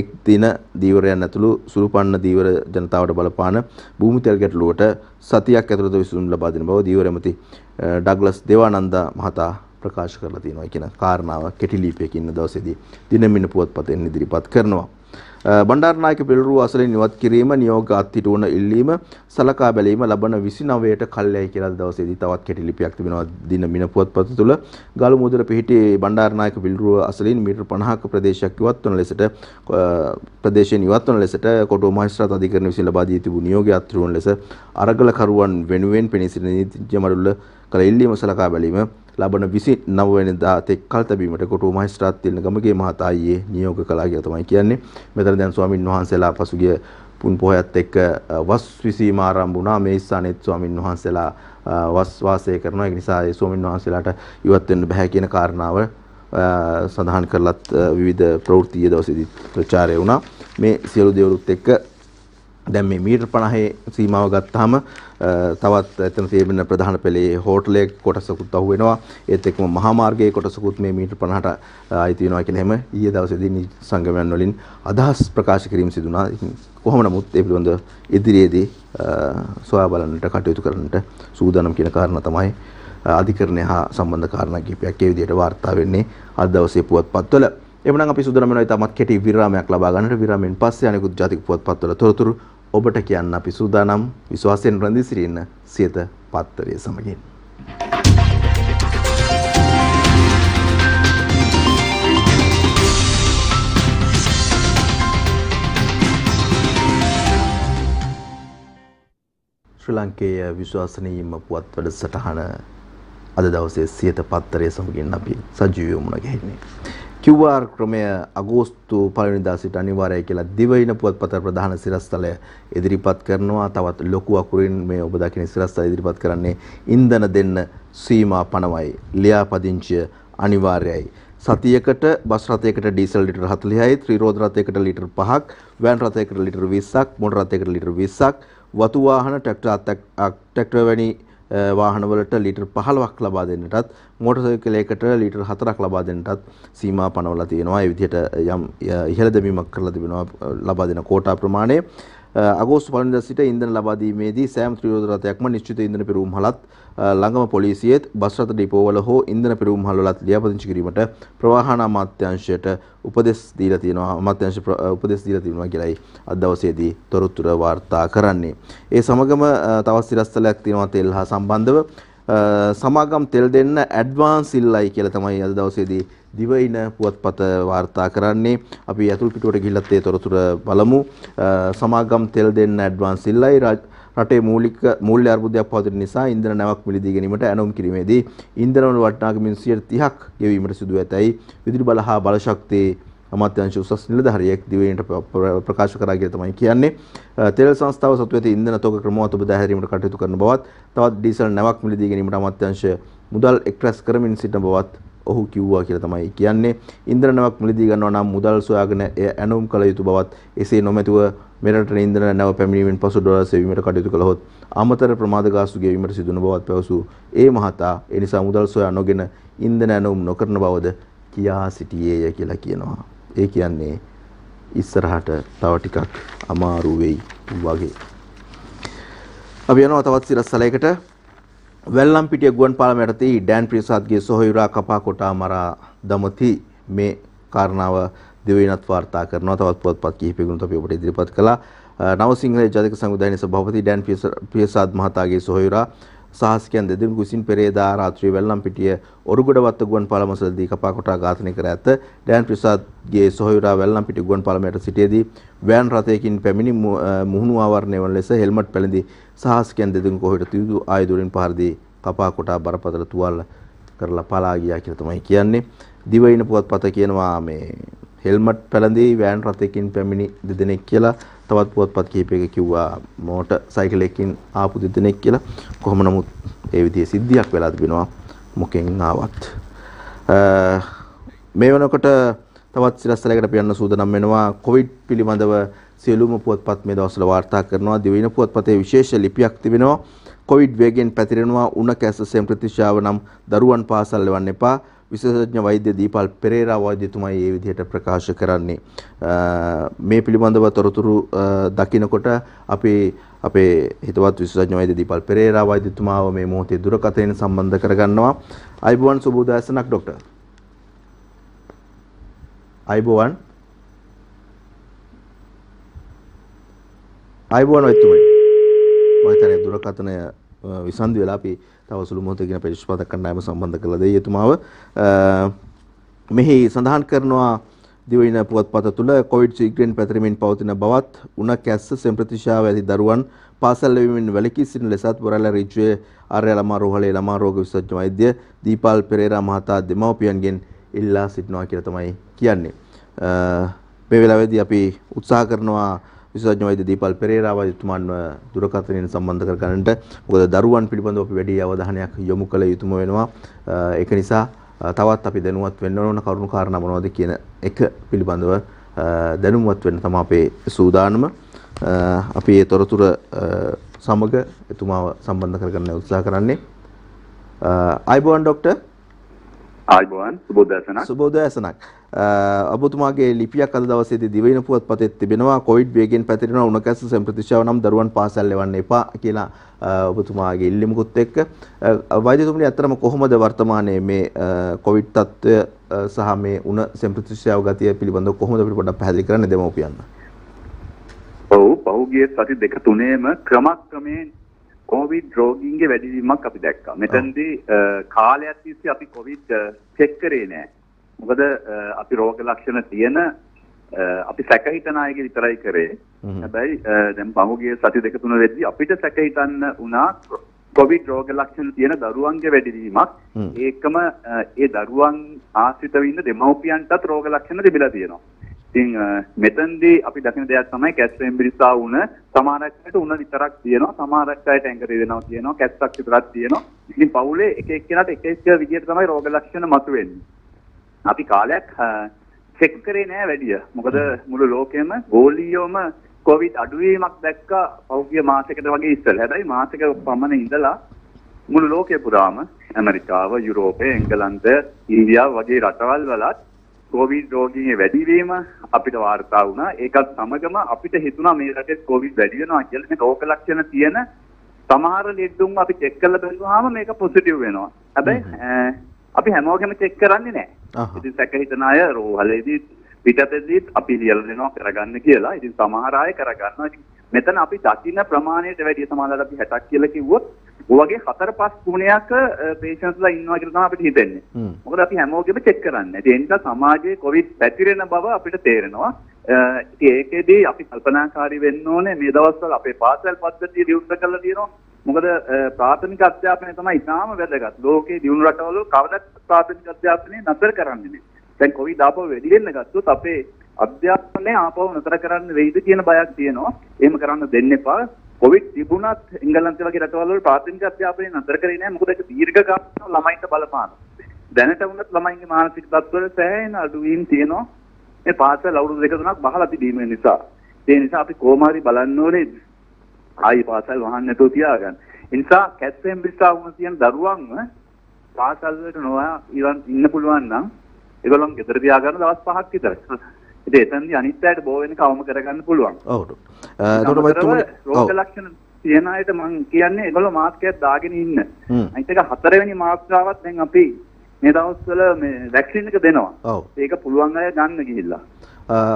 එක් දින දීවරයන් ඇතුළු සුළුපන්න දීවර ජනතාවට බලපාන භූමි තෙල් ගැටලුවට සතියක් ඇතුළත විසඳුම් ලබා දෙන බව දීවර ඇමති ඩග්ලස් දේවානන්ද මහතා ප්‍රකාශ කරලා තියෙනවා කියන කාරණාව කෙටි ලිපියකින් දවසේදී දිනමින පුවත්පතෙන් ඉදිරිපත් කරනවා. බණ්ඩාරනායක පිළිරුව අසලින් ඉවත් කිරීම නියෝග අත්හිටුවන ඉල්ලීම සලකා බැලීම ලබන 29ට කල්යයි කියලා දවසේදී තවත් කෙටි ලිපියක් තිබෙනවා දිනමින පුවත්පත තුළ. ගාලු මුදුර පිහිටි බණ්ඩාරනායක පිළිරුව අසලින් මීටර් 50ක ප්‍රදේශයක් ඉවත් වන ලෙසට ප්‍රදේශයෙන් ඉවත් වන ලෙසට කොටුව මහේස්ත්‍රාත් අධිකරණ විසින් ලබා දී තිබූ නියෝගය අත්හිටුවන ලෙස අරගල කරුවන් වෙනුවෙන් පෙනී සිටින නීතිඥ මඩුල්ල කළ ඉල්ලීම සලකා බැලීම ලබන 29 වෙනිදා තෙක් කල් තැබීමට කොටුව මහේස්ත්‍රාත් තිලන ගමගේ මහතා ඊයේ නියෝග කළා කියලා තමයි කියන්නේ. මෙතන දැන් ස්වාමින් වහන්සේලා පසුගිය පුන් පොහොයත් එක්ක වස් විසීම ආරම්භ වුණා. මේ ස්ථානයේත් ස්වාමින් වහන්සේලා වස් වාසය කරනවා. ඒ නිසා ඒ ස්වාමින් වහන්සේලාට ඉවත් වෙන්න බෑ කියන කාරණාව සඳහන් කරලත් විවිධ ප්‍රවෘත්ති දවසේදී ප්‍රචාරය වුණා. මේ සියලු දේවලුත් එක්ක දැන් මේ මීටර් 50 සීමාව ගත්තාම තවත් එතන තියෙන ප්‍රධාන පෙළේ හෝටලයේ කොටසකුත් අහු වෙනවා. ඒත් එක්කම මහා මාර්ගයේ කොටසකුත් මේ මීටර් 50ට ආйти වෙනවා කියන හැම ඊයේ දවසේදී නීති සංගමයන් වලින් අදහස් ප්‍රකාශ කිරීම සිදු වුණා. කොහොම නමුත් ඒ පිළිබඳව ඉදිරියේදී සොයා බලන්නට කටයුතු කරන්නට සූදානම් කියන කාරණා තමයි අධිකරණය හා සම්බන්ධ කාරණා කිහිපයක් ඒ විදිහට වාර්තා වෙන්නේ අද දවසේ පුවත්පත්වල. එවනම් අපි සූදානම් වෙනවා ඊටමත් කෙටි විරාමයක් ලබා ගන්නට. විරාමයෙන් පස්සේ අනිකුත් ජාතික පුවත්පත්වල තොරතුරු ඔබට කියන්න අපි සූදානම්. විශ්වාසයෙන් රැඳී සිටින්න සියත පත්තරය සමගින්. ශ්‍රී ලංකේය විශ්වසනීයම පුවත් වැඩසටහන අද දවසේ සියත පත්තරය සමගින් අපි සජීවීව මුණ ගැහින්නේ. QR ක්‍රමය අගෝස්තු 1 වෙනිදා සිට අනිවාර්යයි කියලා දිවයින පුවත්පත ප්‍රධාන සිරස්තලය ඉදිරිපත් කරනවා. තවත් ලොකු අකුරින් මේ ඔබ දකින සිරස්තල ඉදිරිපත් කරන්නේ ඉන්ධන දෙන්න සීමා පනවයි. ලියාපදිංචිය අනිවාර්යයි. සතියකට බස් රථයකට ඩීසල් ලිටර් 40යි, ත්‍රිරෝද රථයකට ලිටර් 5ක්, වෑන් රථයකට ලිටර් 20ක්, මොටර රථයකට ලිටර් 20ක්, වතු වාහන ට්‍රැක්ටර් වැනි වාහනවලට ලිටර් 15ක් ලබා දෙන්නටත්, මෝටර් සයිකලයකට ලිටර් 4ක් ලබා දෙන්නටත් සීමා පනවලා තියෙනවා. ඒ විදිහට යම් ඉහළ දැමීමක් කරලා තිබෙනවා ලබා දෙන කෝටා ප්‍රමාණය. අගෝස්තු 1 වෙනිදා සිට ඉන්ධන ලබා දීමේදී සෑම ත්‍රිරෝද රථයක්ම නිශ්චිත ඉන්ධන පෙරවුම් හලත් ළඟම පොලිසියෙත් බස් රථ ඩිපෝවල හෝ ඉන්ධන පෙරවුම් හල්වලත් ලියාපදිංචි කිරීමට ප්‍රවාහන අමාත්‍යාංශයට උපදෙස් දීලා තියෙනවා. අමාත්‍යාංශ උපදෙස් දීලා තියෙනවා කියලායි අද දවසේදී තොරතුරු වාර්තා කරන්නේ. ඒ සමගම තවත් සිරස්තලයක් තියෙනවා තෙල් හා සම්බන්ධව. සමාගම් තෙල් දෙන්න ඇඩ්වාන්ස් ඉල්ලයි කියලා තමයි අද දවසේදී දිවයින පුවත්පත වාර්තා කරන්නේ. අපි අතුල් පිටුවට ගිහිල්ලත් ඒ තොරතුරු බලමු. සමාගම් තෙල් දෙන්න ඇඩ්වාන්ස් ඉල්ලයි. රටේ මූල්‍ය අර්බුදයක් පවතින නිසා ඉන්ධන නැවක් මිලදී ගැනීමට ඇනවුම් කිරීමේදී ඉන්ධන වල වටිනාකමින් 30%ක් ගෙවීමට සිදු ඇතැයි විදුලි බල හා බලශක්ති අමාත්‍යාංශ උසස් නිලධාරියෙක් දිවයිනට ප්‍රකාශ කරා කියලා තමයි කියන්නේ. තෙල් සංස්ථාව සතු ඇති ඉන්ධන තොග ක්‍රමවත් බෙදා හැරීමට කටයුතු කරන බවත්, තවත් ඩීසල් නැවක් මිලදී ගැනීමට අමාත්‍යාංශය මුදල් එක්රැස් කරමින් සිටින බවත් ඔහු කිව්වා කියලා තමයි කියන්නේ. ඉන්ධන නැවක් මිලදී ගන්නවා නම් මුදල් සොයාගෙන එය ඇනවුම් කළ යුතු බවත්, එසේ නොමැතිව මෙරට ඉන්ධන නැව පැමිණීමෙන් පසු ඩොලර් සෙවීමට කටයුතු කළහොත් අමතර ප්‍රමාද ගාස්තු ගෙවීමට සිදුවන බවත් පැවසූ ඒ මහතා ඒ නිසා මුදල් සොයා නොගෙන ඉන්ධන ඇනවුම් නොකරන බවද කියා සිටියේය කියලා කියනවා. ඒ කියන්නේ ඉස්සරහට තව ටිකක් අමාරු වෙයි වගේ. අපි යනවා තවත් සිරස්තලයකට. වැල්ලම්පිටිය ගුවන් පාලම යටතේ ඩෑන් ප්‍රියසාද්ගේ සොහොයුරා කපා කොටා මරා දමති. මේ කාරණාව දිවයිනත් වාර්තා කරනවා. තවත් පුවත්පත් කිහිපයකින් අපි ඔබට ඉදිරිපත් කළා. නවසිංහල ජාතික සංවිධානයේ සභාපති ඩෑන් ප්‍රියසාද් මහතාගේ සොහොයුරා සාහසිකයන් දෙදෙනෙකු විසින් පෙරේදා රාත්‍රියේ වැල්ලම්පිටිය ඔරුගොඩවත්ත ගුවන් පාලමසලදී කපා කොටා ඝාතනය කර ඇත. ඩෑන් ප්‍රියසාද්ගේ සොහොයුරා වැල්ලම්පිටිය ගුවන් පාලමයට සිටියේදී වෑන් රථයකින් පැමිණි මුහුණු ආවරණය වන ලෙස හෙල්මට් පැළඳි සාහසිකයන් දෙදෙනෙකු කොහෙට තියුදු ආයුධවලින් පහර දී කපා කොටා බරපතල තුවාල කරලා පලා ගියා කියලා තමයි කියන්නේ. දිවයින පුවත්පත කියනවා මේ හෙල්මට් පැළඳි වෑන් රථයකින් පැමිණි දෙදෙනෙක් කියලා. තවත් පුවත්පත් කිහිපයක කිව්වා මෝටර් සයිකලයකින් ආපු දෙදෙනෙක් කියලා. කොහොම නමුත් ඒ විදිහේ සිද්ධියක් වෙලා තිබෙනවා මොකෙන් ආවත්. මේ වෙනකොට තවත් සිරස්තලයකට පියන්න සූදානම් වෙනවා. කොවිඩ් පිළිබඳව සියලුම පුවත්පත් මේ දවස්වල වාර්තා කරනවා. දිවයින පුවත්පතේ විශේෂ ලිපියක් තිබෙනවා. කොවිඩ් වේගෙන් පැතිරෙනවා උණ කැස්ස සෙම් ප්‍රතිශාව නම් දරුවන් පාසල් එවන්න එපා. විශේෂඥ වෛද්‍ය දීපල් පෙරේරා වෛද්‍යතුමයි මේ විදිහට ප්‍රකාශ කරන්නේ. මේ පිළිබඳව තොරතුරු දකිනකොට අපේ හිතවත් විශේෂඥ වෛද්‍ය දීපල් පෙරේරා වෛද්‍යතුමාව මේ මොහොතේ දුරකථනයෙන් සම්බන්ධ කරගන්නවා. අයිබෝවන් සුබ උදෑසනක් ડોක්ටර්. අයිබෝවන්. අයිබෝවන් වෛද්‍යතුමනි. මම හිතන්නේ දුරකථනය විසන්දි වෙලා අපි තව සුළු මොහොතකින් පරිශෝධක කණ්ඩායම සම්බන්ධ කළ දෙයි එතුමාව. මෙහි සඳහන් කරනවා දිවයින පුවත්පත තුළ කොවිඩ් ශීඝ්‍රයෙන් පැතිරෙමින් පවතින බවත්, උණ කැස්ස සෙම් ප්‍රතිශාව ඇති දරුවන් පාසල් ලැබීමෙන් වැළකී සිටින ලෙසත් බොරැල්ල රිජ්වේ ආර්ය ළමා රෝහලේ ළමා රෝග විශේෂඥ වෛද්‍ය දීපල් පෙරේරා මහතා දෙමව්පියන්ගෙන් ඉල්ලා සිටිනවා කියලා තමයි කියන්නේ. මේ වෙලාවේදී අපි උත්සාහ කරනවා විශේෂඥ වෛද්‍ය දීපල් පෙරේරා වෛද්‍යතුමාන්ව දුරකථනයෙන් සම්බන්ධ කර ගන්නට. මොකද දරුවන් පිළිබඳව අපි වැඩි අවධානයක් යොමු කළ යුතුම වෙනවා. ඒක නිසා තවත් අපි දැනුවත් වෙන්න ඕන කරුණු කාරණා මොනවද කියන එක පිළිබඳව දැනුවත් වෙන්න තමයි අපේ සූදානම. අපි ඒ තොරතුර සමග එතුමාව සම්බන්ධ කරගන්න උත්සාහ කරන්නේ. ආයිබෝවන් ડોක්ටර්. ආයිබෝවන් සුබෝදෑසනක්. සුබෝදෑසනක්. ඔබතුමාගේ ලිපියක් අද දවසේදී දිවයින පුවත්පතේ තිබෙනවා. කොවිඩ් වේගෙන් පැතිරෙන උණ කැස්ස සෙම් ප්‍රතිශාව නම් දරුවන් පාසල් එවන්න එපා කියලා ඔබතුමාගේ ඉල්ලීමකුත් එක්ක. වෛද්‍යතුමනි අත්‍තරම කොහොමද වර්තමානයේ මේ කොවිඩ් තත්ත්වය සහ මේ උණ සෙම් ප්‍රතිශාව ගතිය පිළිබඳව කොහොමද අපිට පොඩ්ඩක් පැහැදිලි කරන්න දෙමව්පියන්? ඔව් පහුගිය සති දෙක තුනේම ක්‍රමක්‍රමයෙන් කොවිඩ් රෝගීන්ගේ වැඩිවීමක් අපි දැක්කා. මෙතනදී කාලයක් තිස්සේ අපි කොවිඩ් චෙක් කරේ නෑ. මොකද අපි රෝග ලක්ෂණ තියෙන අපි සැක හිතන අයගේ විතරයි කරේ. හැබැයි දැන් පහුගිය සති දෙක තුන වෙද්දී අපිට සැක හිතන්න උනා කොවිඩ් රෝග ලක්ෂණ තියෙන දරුවන්ගේ වැඩිවීමක්. ඒකම ඒ දරුවන් ආශ්‍රිතව ඉන්න දෙමව්පියන්ටත් රෝග ලක්ෂණ තිබිලා තියෙනවා. ඉතින් මෙතනදී අපි දකින දෙයක් තමයි කැස්පෙම්බිරිසා වුණ සමහරක් අයට උණ විතරක් තියෙනවා. සමහරක් අයට ඇඟ රිදෙනවා තියෙනවා. කැස්සක් විතරක් තියෙනවා. ඉතින් පවුලේ එක එක්කෙනාට එක එක විදිහට තමයි රෝග ලක්ෂණ මතුවෙන්නේ. අපි කාලයක් චෙක් කරේ නෑ වැඩිය. මොකද මුළු ලෝකෙම ගෝලීයවම කොවිඩ් අඩුවීමක් දැක්කා පහුගිය මාසයකට වගේ ඉස්සෙල්ලා. හැබැයි මාසයක පමණ ඉඳලා මුළු ලෝකෙ පුරාම ඇමරිකාව, යුරෝපය, එංගලන්තය, ඉන්දියාව වගේ රටවල් වලත් කොවිඩ් රෝගීන්ගේ වැඩිවීම අපිට වාර්තා වුණා. ඒකත් සමගම අපිට හිතුණා මේ රටේ කොවිඩ් වැඩි වෙනවා කියලා. මේ රෝග ලක්ෂණ තියෙන සමහර ලෙඩුන් අපි චෙක් කරලා බලුවාම මේක පොසිටිව් වෙනවා. හැබැයි අපි හැමෝගෙම චෙක් කරන්නේ නැහැ. ඉතින් සැක හිතන අය රෝහලේදී පිටතේදී අපි ලියලා දෙනවා කරගන්න කියලා. ඉතින් සමහර අය කරගන්නවා. ඉතින් මෙතන අපි දකින්න ප්‍රමාණයට වැඩිය සමහරවිට අපි 60ක් කියලා කිව්වොත් ඔයගේ 4-5 ගුණයක පේෂන්ට්ස්ලා ඉන්නවා කියලා තමයි අපිට හිතෙන්නේ. මොකද අපි හැමෝගෙම චෙක් කරන්නේ. ඒ නිසා සමාජයේ කොවිඩ් පැතිරෙන බව අපිට තේරෙනවා. ඉතින් ඒකෙදී අපි කල්පනාකාරී වෙන්න ඕනේ මේ දවස්වල අපේ පාසල් පද්ධතිය දියුණු කරලා තියෙනවා. මොකද ප්‍රාථමික අධ්‍යාපනය තමයි ඉතාම වැදගත්. ලෝකේ දියුණු රටවල කවදාවත් ප්‍රාථමික අධ්‍යාපනය නතර කරන්නේ නැහැ. දැන් කොවිඩ් ආපහු වැඩි වෙන්න ගත්තොත් අපේ අධ්‍යාපනය ආපහු නතර කරන්න වෙයිද කියන බයක් තියෙනවා. එහෙම කරන්න දෙන්න එපා. කොවිඩ් තිබුණත් එංගලන්තය වගේ රටවල් වල ප්‍රාථමික අධ්‍යාපනය නතර කරේ නැහැ. මොකද ඒක දීර්ඝ කාලීනව ළමයින්ට බලපානවා. දැනට වුණත් ළමයින්ගේ මානසික තත්ත්වවල සෑහෙන අඩුවීම් තියෙනවා. මේ පාසල් අවුරුදු 2-3ක් බහලා තිබීම නිසා. ඒ නිසා අපි කොහොම හරි බලන්න ඕනේ ආයි පාසල් වහන්න නැතුව තියාගන්න. ඒ නිසා කැස්පෙම්බිරිසා වුණ තියෙන දරුවන්ව පාසල් වලට නොයා ඉන්න පුළුවන් නම් ඒගොල්ලන් ගෙදර තියාගන්න දවස් 5ක් විතර. ඉතින් එතනදී අනිත් අයට බෝ වෙන කවම කරගන්න පුළුවන්. ඔව්. ඒකට මම රෝග ලක්ෂණ තියෙන අයට මම කියන්නේ ඒගොල්ලෝ මාස්ක් එකක් දාගෙන ඉන්න. අනිත් එක 4 වෙනි මාත්‍රාවත් දැන් අපි මේ දවස්වල මේ වැක්සින් එක දෙනවා. ඒක පුළුවන් අය ගන්න ගිහිල්ලා.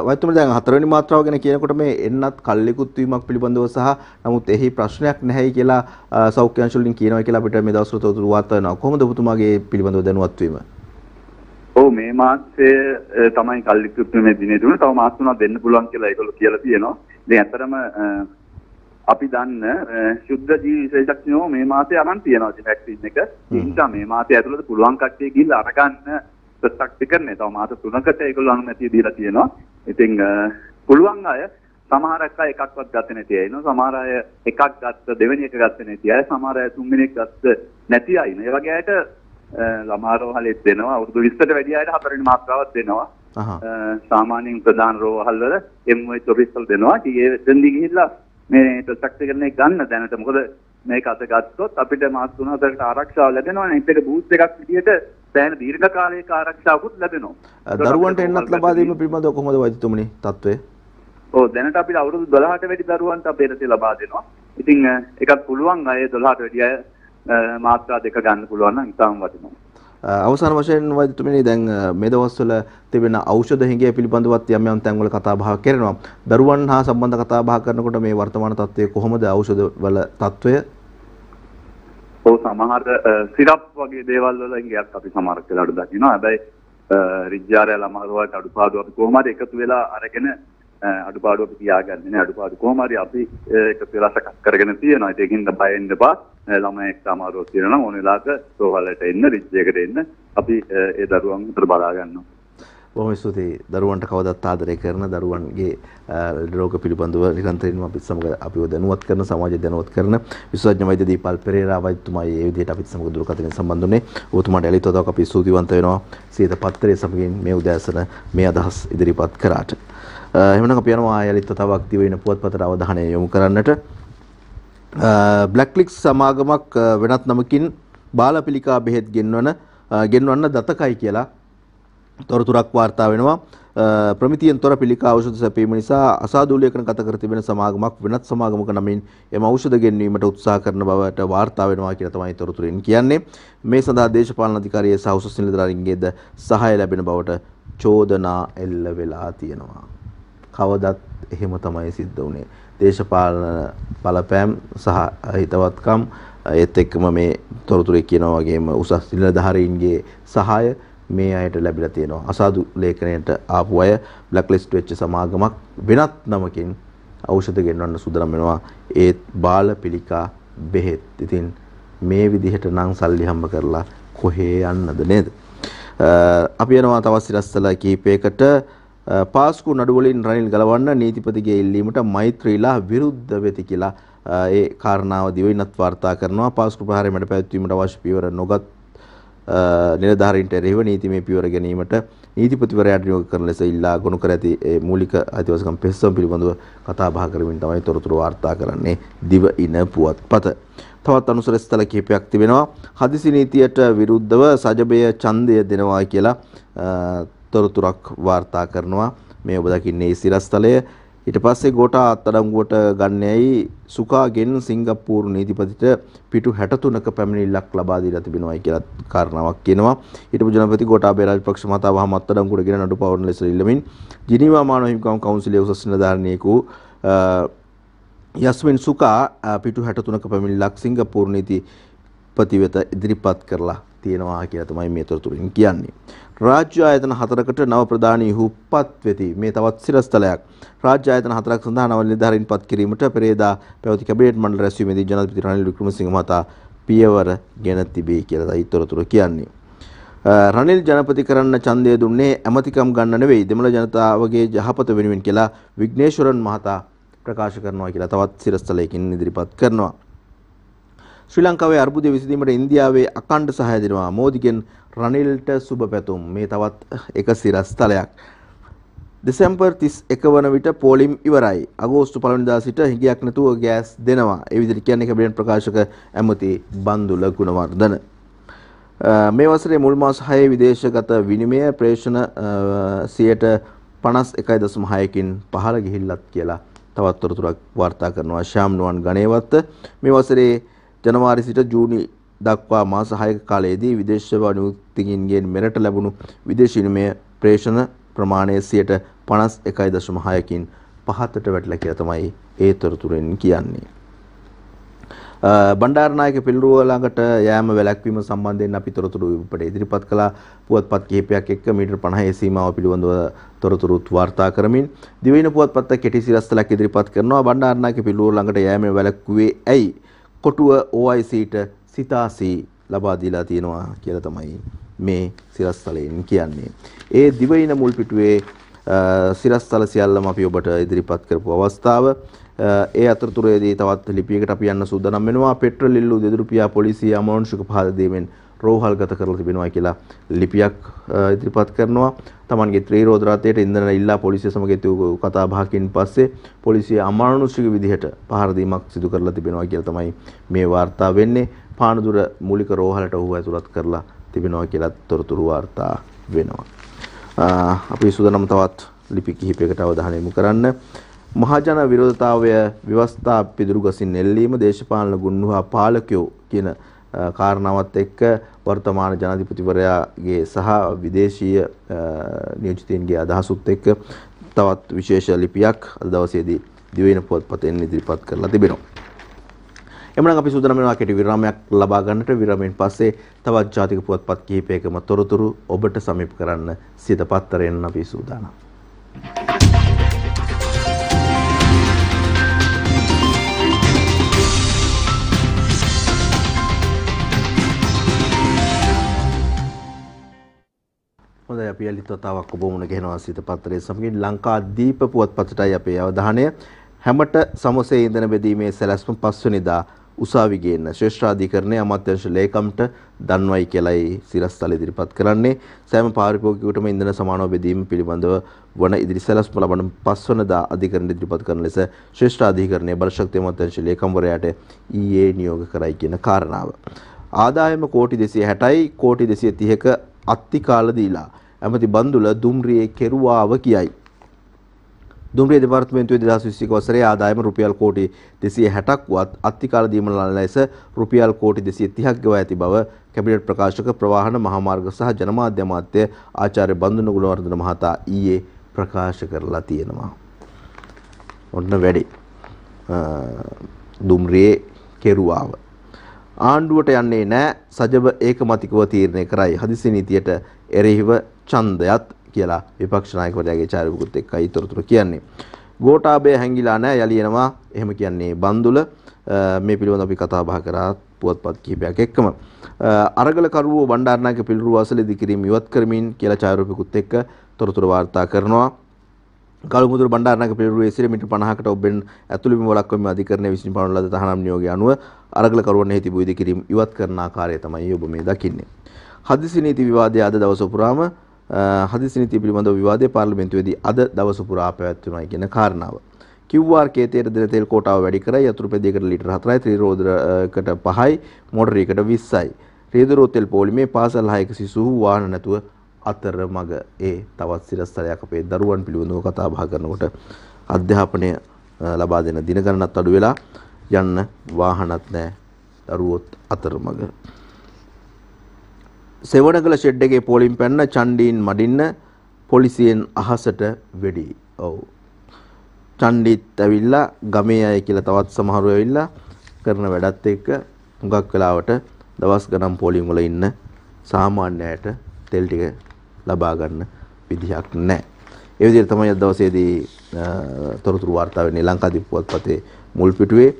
වෛද්‍යතුමනි දැන් 4 වෙනි මාත්‍රාව ගැන කියනකොට මේ එන්නත් කල්ලිකුත් වීමක් පිළිබඳව සහ නමුත් එහි ප්‍රශ්නයක් නැහැයි කියලා සෞඛ්‍ය අංශ වලින් කියනවා කියලා අපිට මේ දවස්වල තොරතුරු වාර්තා වෙනවා. කොහොමද ඔබතුමාගේ පිළිබඳව දැනුවත් වීම? ඔව් මේ මාසයේ තමයි කල්ලිකුත් මේ දිනේ දුන්න. තව මාස 3ක් දෙන්න පුළුවන් කියලා ඒගොල්ලෝ කියලා තියෙනවා. ඉතින් ඇත්තටම අපි දන්න ශුද්ධ ජීවි විශේෂඥයෝ මේ මාසේ අරන් තියෙනවා ඉතින් වැක්සින් එක. ඒ නිසා මේ මාසය ඇතුළත පුළුවන් කට්ටිය ගිහිල්ලා අරගන්න ප්‍රතික්ෂේප තව මාස 3කට ඒගොල්ලෝ අනුමැතිය දීලා තියෙනවා. ඉතින් පුළුවන් අය සමහර අය එකක්වත් ගත්තේ නැති අය ඉන්නවා. සමහර අය එකක් ගත්ත දෙවෙනි එක ගත්තේ නැති අය. සමහර අය තුන්වෙනි එක ගත්ත නැති අය ඉන්නවා. ඒ වගේ අයට ළමා රෝහලෙත් දෙනවා. අවුරුදු 20ට වැඩි අයට 4 වෙනි මාත්‍රාවක් දෙනවා. සාමාන්‍යයෙන් ප්‍රධාන රෝහල් වල MOH ඔෆිස් වල දෙනවා. ඉතින් ඒ දෙන්දි ගිහිල්ලා මේ ප්‍රතික්ෂේපණය ගන්න දැනට. මොකද මේක අත ගත්තොත් අපිට මාස 3-4කට ආරක්ෂාව ලැබෙනවා. අනිත් එක බූස්ට් එකක් විදියට දැන් දීර්ඝ කාලයක ආරක්ෂාවකුත් ලැබෙනවා. දරුවන්ට එන්නත් ලබා දීම පිළිබඳව කොහොමද වෛද්‍යතුමනි තත්ත්වය? ඔව් දැනට අපිට අවුරුදු 12ට වැඩි දරුවන්ට අපේ රටේ ලබා දෙනවා. ඉතින් ඒකත් පුළුවන් අය 12ට වැඩි අය මාත්‍රා දෙක ගන්න පුළුවන් නම් ඉතාම වටිනවා. අවසාන වශයෙන් වෛද්‍යතුමනි දැන් මේ දවස්වල තිබෙන ඖෂධ හිඟය පිළිබඳවත් යම් යම් තැන්වල කතා බහ කරනවා. දරුවන් හා සම්බන්ධ කතා බහ කරනකොට මේ වර්තමාන තත්ත්වය කොහොමද ඖෂධ වල තත්ත්වය? ඔව් සමහර සිරප් වගේ දේවල් වල හිඟයක් අපි සමහර වෙලාවට දකිනවා. හැබැයි රිජ්ජාරය ළමරුවට අඩුපාඩු අපි කොහොම හරි එකතු වෙලා අරගෙන අඩුපාඩු අපි තියාගන්නේ නැහැ. අඩුපාඩු කොහොම හරි අපි එකතු වෙලා සකස් කරගෙන තියෙනවා. ඒකින්ද බය වෙන්න එපා. ළමයෙක් අමාරුවක් තියෙනවා නම් ඕන වෙලාවක රෝහලට එන්න, රිජ්ජයකට එන්න අපි ඒ දරුවන් උතර බලා ගන්නවා. බොහොම ස්තුතියි. දරුවන්ට කවදාත් ආදරය කරන දරුවන්ගේ රෝග පිළිබඳව නිරන්තරයෙන්ම අපිත් සමග අපිව දැනුවත් කරන, සමාජය දැනුවත් කරන විශේෂඥ වෛද්‍ය දීපල් පෙරේරා වෛද්‍යතුමායි මේ විදිහට අපිත් සමග දුරකථනයෙන් සම්බන්ධ වුණේ. ඔබතුමාට යලිතවතාවක් අපි ස්තුතිවන්ත වෙනවා. සීත පත්‍රයේ සමගින් මේ උදෑසන මේ අදහස් ඉදිරිපත් කරාට. එහෙනම් අපි යනවා යලිතවතාවක් දිව වෙන පුවත්පතට අවධානය යොමු කරන්නට. බ්ලැක්ලික්ස් සමාගමක් වෙනත් නමකින් බාලපිලිකා බෙහෙත් ගෙන්වන්න දතකයි කියලා තොරතුරක් වාර්තා වෙනවා. ප්‍රමිතියෙන් තොර පිළිකා ඖෂධ සැපීම නිසා අසාදු ලේඛන ගත කර තිබෙන සමාගමක් වෙනත් සමාගමක නමින් එම ඖෂධ ගෙන්වීමට උත්සාහ කරන බවට වාර්තා වෙනවා කියලා තමයි තොරතුරින් කියන්නේ. මේ සඳහා දේශපාලන අධිකාරියේ සහ උසස් නිලධාරීන්ගේද සහාය ලැබෙන බවට චෝදනා එල්ල වෙලා තියෙනවා. කවදත් එහෙම තමයි සිද්ධ වුණේ. දේශපාලන බලපෑම් සහ හිතවත්කම් ඒත් එක්කම මේ තොරතුරේ කියනවා වගේම උසස් නිලධාරීන්ගේ සහාය මේ අයට ලැබිලා තියෙනවා. අසාදු ලේඛනයට ආපු අය බ්ලැක් ලිස්ට් වෙච්ච සමාගමක් වෙනත් නමකින් ඖෂධ ගෙන්වන්න සූදානම් වෙනවා. ඒත් බාලපිලිකා බෙහෙත්. ඉතින් මේ විදිහට නම් සල්ලි හම්බ කරලා කොහේ යන්නද නේද? අපි යනවා තවත් සිරස්තල කීපයකට. පාස්කු නඩු වලින් රනිල් ගලවන්න නීතිපතිගේ ඉල්ලීමට මෛත්‍රීලා විරුද්ධ වෙති කියලා ඒ කාරණාව දිවයිනත් වාර්තා කරනවා. පාස්කු ප්‍රහාරය මැඩ පැවැත්වීමට අවශ්‍ය පියවර නොගත් නිලධාරීන්ට එරෙහිව නීතිමය පියවර ගැනීමට නීතිපතිවරයාට නියෝග කරන ලෙස ඉල්ලා ගොනු කර ඇති මූලික අයිතිවාසිකම් පෙත්සම් පිළිබඳව කතා බහ කරමින් තමයි තොරතුරු වාර්තා කරන්නේ දිවයින පුවත්පත. තවත් අනුසර ස්ථල කිහිපයක් තිබෙනවා. හදිසි නීතියට විරුද්ධව සජබය ඡන්දය දෙනවා කියලා තොරතුරක් වාර්තා කරනවා. මේ ඔබ දකින්නේ සිරස්තලය. ඊට පස්සේ ගෝඨා අත්අඩංගුවට ගන්නෑයි සුකාගෙන් සිංගප්පූරු නීතිපතිට පිටු 63ක පැමිණිල්ලක් ලබා දීලා තිබෙනවායි කියලා කාරණාවක් කියනවා. ඊටපු ජනපති ගෝඨාභය රාජපක්ෂ මහතා වහම අත්අඩංගුවට ගෙන නඩු පවරන ලෙස ඉල්ලමින් ජිනීවා මානව හිමිකම් කවුන්සිලයේ උසස් නිලධාරියෙකු යස්මින් සුකා පිටු 63ක පැමිණිල්ලක් සිංගප්පූරු නීතිපති වෙත ඉදිරිපත් කරලා තියෙනවා කියලා තමයි මේ තොරතුරින් කියන්නේ. රාජ්‍ය ආයතන 4කට නව ප්‍රධානී හුප්පත් වෙති. මේ තවත් සිරස්තලයක්. රාජ්‍ය ආයතන 4ක් සඳහා නව නිලධාරීන් පත් කිරීමට පෙරේදා පැවති කැබිනට් මණ්ඩල රැස්වීමේදී ජනාධිපති රනිල් වික්‍රමසිංහ මහතා පියවර ගෙන තිබේ කියලා තමයි තොරතුර කියන්නේ. රනිල් ජනපති කරන්න ඡන්දය දුන්නේ ඇමතිකම් ගන්න නෙවෙයි දෙමළ ජනතාවගේ යහපත වෙනුවෙන් කියලා විග්නේශ්වරන් මහතා ප්‍රකාශ කරනවා කියලා තවත් සිරස්තලයකින් ඉදිරිපත් කරනවා. ශ්‍රී ලංකාවේ අර්බුදය විසඳීමට ඉන්දියාවේ අඛණ්ඩ සහාය දෙනවා. මෝදිගෙන් රනිල්ට සුබ පැතුම්. මේ තවත් එක සිරස්තලයක්. දෙසැම්බර් 31 වන විට පෝලිම් ඉවරයි. අගෝස්තු 1 වෙනිදා සිට හිඟයක් නැතුව ගෑස් දෙනවා. ඒ විදිහට කියන්නේ කැබිනට් ප්‍රකාශක ඇමති බන්දුල ගුණවර්ධන. මේ වසරේ මුල් මාස 6 විදේශගත විනිමය ප්‍රේෂණ 51.6කින් පහළ ගිහිල්ලත් කියලා තවත් තොරතුරක් වාර්තා කරනවා ශාම් නුවන් ගණේවත්ත. මේ වසරේ ජනවාරි සිට ජූනි දක්වා මාස 6ක කාලයේදී විදේශ වණුතිකින්ගෙන් මෙරට ලැබුණු විදේශ විනිමය ප්‍රේෂණ ප්‍රමාණය 51.6කින් පහතට වැටලා කියලා තමයි ඒ තොරතුරෙන් කියන්නේ. බණ්ඩාරනායක පිළිරුව ළඟට යෑම වැළැක්වීම සම්බන්ධයෙන් අපි තොරතුරු අපිට ඉදිරිපත් කළා. පුවත්පත් කිහිපයක් එක්ක මීටර් 50 සීමාව පිළිබඳව තොරතුරුත් වාර්තා කරමින් දිවයින පුවත්පත් කෙටි සිරස්තලක් ඉදිරිපත් කරනවා. බණ්ඩාරනායක පිළිරුව ළඟට යෑම වැළැක්වුවේ ඇයි? කොටුව OICට සිතාසී ලබා දීලා තියෙනවා කියලා තමයි මේ සිරස්තලයෙන් කියන්නේ. ඒ දිවයින මුල් පිටුවේ සිරස්තල සියල්ලම අපි ඔබට ඉදිරිපත් කරපු අවස්ථාව. ඒ අතරතුරේදී තවත් ලිපියකට අපි යන්න සූදානම් වෙනවා. පෙට්‍රල් ඉල්ලූ දෙදුරුපියා පොලිසිය අමානුෂික පහර දීමෙන් රෝහල්ගත කරලා තිබෙනවා කියලා ලිපියක් ඉදිරිපත් කරනවා. තමන්ගේ ත්‍රිරෝද රථයට ඉන්ධන ඉල්ලා පොලිසිය සමග කතා බහකින් පස්සේ පොලිසිය අමානුෂික විදිහට පහර දීමක් සිදු කරලා තිබෙනවා කියලා තමයි මේ වාර්තා වෙන්නේ. පානදුර මූලික රෝහලට ඔහු ඇතුළත් කරලා තිබෙනවා කියලා තොරතුරු වාර්තා වෙනවා. අපි සූදානම් තවත් ලිපි කිහිපයකට අවධානය යොමු කරන්න. මහජන විරෝධතාවය ව්‍යවස්ථා පිදුරුගසින් එල්ලීම දේශපාලන ගුණහා පාලකයෝ කියන කාරණාවත් එක්ක වර්තමාන ජනාධිපතිවරයාගේ සහ විදේශීය නියෝජිතයින්ගේ අදහසුත් එක්ක තවත් විශේෂ ලිපියක් අද දවසේදී දිවයින පුවත්පතෙන් ඉදිරිපත් කරලා තිබෙනවා. එමනම් අපි සූදානම් වෙනවා කෙටි විරාමයක් ලබා ගන්නට. විරාමයෙන් පස්සේ තවත් ජාතික පුවත්පත් කිහිපයකම තොරතුරු ඔබට සමීප කරන්න සිත පත්තරයෙන් අපි සූදානම්. හොඳයි අපි යලිත් වතාවක් ඔබ මුණ ගැහෙනවා සිත පත්තරයේ සමගින් ලංකාදීප පුවත්පතටයි අපේ අවධානය. හැමට සමසේ ඉන්ධන බෙදීමේ සැලැස්ම 5 වෙනිදා උසාවි ගේන්න ශ්‍රේෂ්ඨාධිකරණයේ අමාත්‍යාංශ ලේකම්ට දන්වයි කියලායි සිරස්තල ඉදිරිපත් කරන්නේ. සෑම පාරිභෝගිකයෙකුටම ඉන්ධන සමානව බෙදීම පිළිබඳව වන ඉදිරි සැලැස්ම ලබන 5 වෙනිදා අධිකරණය ඉදිරිපත් කරන ලෙස ශ්‍රේෂ්ඨාධිකරණයේ බලශක්ති අමාත්‍යාංශ ලේකම්වරයාට ඊයේ නියෝග කරයි කියන කාරණාව. ආදායම කෝටි 260යි කෝටි 230ක අත්තිකාල දීලා ඇමති බන්දුල දුම්රියේ කෙරුවාව කියයි. දුම්රිය දෙපාර්තමේන්තුවේ 2021 වසරේ ආදායම රුපියල් කෝටි 260ක් වත් අත්තිකාල දීම ලෙස රුපියල් කෝටි 230ක් ගෙවා ඇති බව කැබිනට් ප්‍රකාශක ප්‍රවාහන මහාමාර්ග සහ ජනමාධ්‍ය අමාත්‍ය ආචාර්ය බන්දුන ගුණවර්ධන මහතා ඊයේ ප්‍රකාශ කරලා තියෙනවා. ඔන්න වැඩි. දුම්රියේ කෙරුවාව. ආණ්ඩුවට යන්නේ නැහැ සජබ ඒකමතිකව තීරණය කරයි. හදිසි නීතියට එරෙහිව ඡන්දයත් කියලා විපක්ෂ නායකවරයාගේ චාරිත්‍රාත් එක්කයි තොරතුරු කියන්නේ. ගෝඨාභය හැංගිලා නැහැ යලි එනවා එහෙම කියන්නේ බන්දුල. මේ පිළිබඳව අපි කතා බහ කරා පුවත්පත් කිහිපයක් එක්කම අරගල කරුවෝ බණ්ඩාරනායක පිළිරුව අසලදී කිරීම ඉවත් කරමින් කියලා ඡායාරූපිකුත් එක්ක තොරතුරු වාර්තා කරනවා. ගල්මුදුර බණ්ඩාරනායක පිළිරුවේ සිට මීටර් 50කට ඔබෙන් ඇතුළු බිම වළක්වීම අධිකරණය විසින් පනවන ලද තහනම් නියෝගය අනුව අරගල කරුවන් හේති බුයිද කිරීම ඉවත් කරන ආකාරය තමයි ඔබ මේ දකින්නේ. හදිසි නීති විවාදය අද දවස පුරාම හදිසි නීති පිළිබඳව විවාදය පාර්ලිමේන්තුවේදී අද දවස පුරා පැවැත්වුණා කියන කාරණාව. QR කේතයට දෙන තෙල් කෝටාව වැඩි කරයි. යතුරු පෙදියකට ලීටර් 4යි, ත්‍රිරෝදරකට 5යි, මොටරයකට 20යි. රියදුරෝ තෙල් පොලිමේ පාසල් 6ක සිසු වාහන නැතුව අතරමඟ තවත් සිරස්තලයක් අපේ දරුවන් පිළිබඳව කතා බහ කරනකොට අධ්‍යාපනය ලබා දෙන දින ගණනත් අඩු වෙලා යන්න වාහනත් නැහැ. දරුවොත් අතරමඟ. සෙවණගල ෂෙඩ් එකේ පොලිම් පැන්න චණ්ඩීන් මඩින්න පොලිසියෙන් අහසට වෙඩි. ඔව්. චණ්ඩීත් ඇවිල්ලා ගමේ අය කියලා තවත් සමහරව ඇවිල්ලා කරන වැඩත් එක්ක හුඟක් වෙලාවට දවස් ගණන් පොලිම් වල ඉන්න සාමාන්‍යයට තෙල් ටික ලබා ගන්න විදිහක් නැහැ. ඒ විදිහට තමයි අද දවසේදී තොරතුරු වාර්තා වෙන්නේ ලංකාදීප පුවත්පතේ මුල් පිටුවේ.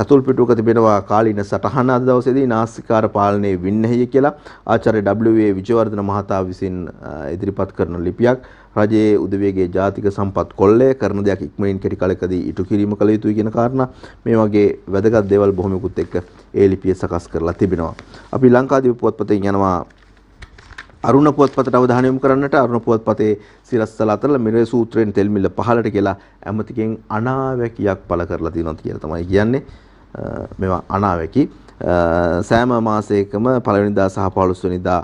අතුල් පිටුවක තිබෙනවා කාලීන සටහන අද දවසේදී නාස්තිකාර පාලනයේ වින්නැහිය කියලා ආචාර්ය W.A. විජයවර්ධන මහතා විසින් ඉදිරිපත් කරන ලිපියක්. රජයේ උදවියගේ ජාතික සම්පත් කොල්ලය කරන දෙයක් ඉක්මනින් කෙටි කාලයකදී ඉටු කිරීම කළ යුතුයි කියන කාරණා මේ වගේ වැදගත් දේවල් බොහොමකුත් එක්ක ඒ ලිපිය සකස් කරලා තිබෙනවා. අපි ලංකාදීප පුවත්පතෙන් යනවා අරුණ පුවත්පතට අවධානය යොමු කරන්නට. අරුණ පුවත්පතේ සිරස්තල අතර මිරේ සූත්‍රයෙන් තෙල් මිල පහළට කියලා ඇමතිගෙන් අනාවැකියක් පළ කරලා තියෙනවා කියලා තමයි කියන්නේ. මේවා අනාවැකි සෑම මාසයකම පළවෙනිදා සහ 15 වෙනිදා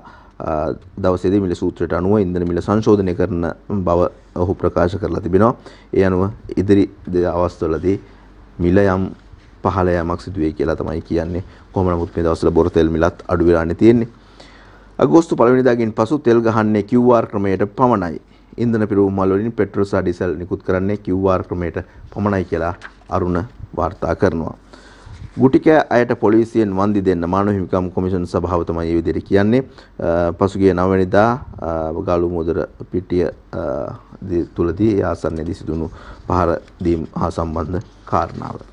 දවසේදී මිල සූත්‍රයට අනුව ඉන්ධන මිල සංශෝධනය කරන බව ඔහු ප්‍රකාශ කරලා තිබෙනවා. ඒ අනුව ඉදිරි අවස්ථාවලදී මිල යම් පහළ යාමක් සිදු වෙයි කියලා තමයි කියන්නේ. කොහොම නමුත් මේ දවස්වල බොර තෙල් මිලත් අඩු වෙලානේ තියෙන්නේ. අගෝස්තු 1 වෙනිදාගෙන් පසු තෙල් ගහන්නේ QR ක්‍රමයට පමණයි. ඉන්ධන පිරවුම් මල් වලින් පෙට්‍රල් සහ ඩීසල් නිකුත් කරන්නේ QR ක්‍රමයට පමණයි කියලා අරුණ වාර්තා කරනවා. ගුටික අයට පොලිසියෙන් වන්දි දෙන්න මානව හිමිකම් කොමිෂන් සභාව තමයි මේ විදිහට කියන්නේ. පසුගිය 9 වෙනිදා ගාලුමුදර පිටිය තුලදී ආසන්නයේදී සිදුණු පහර දීම් හා සම්බන්ධ කාරණාව.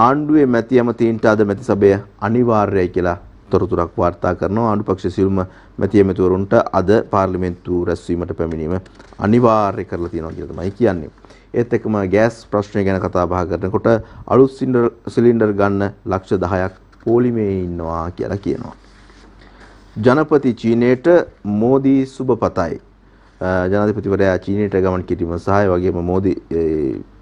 ආණ්ඩුවේ මැති ඇමතීන්ට අද මැති සභය අනිවාර්යයි කියලා තොරතුරක් වාර්තා කරනවා. ආණ්ඩු පක්ෂ සියලුම මැති ඇමතිවරුන්ට අද පාර්ලිමේන්තු රැස්වීමට පැමිණීම අනිවාර්ය කරලා තියෙනවා කියලා තමයි කියන්නේ. ඒත් එක්කම ගෑස් ප්‍රශ්නය ගැන කතා බහ කරනකොට අලුත් සිලින්ඩර් ගන්න ලක්ෂ 10ක් පොලිමේ ඉන්නවා කියලා කියනවා. ජනපති චීනයට මෝදි සුබපතයි. ජනාධිපතිවරයා චීනයට ගමන් කිරීම සහ ඒ වගේම මෝදි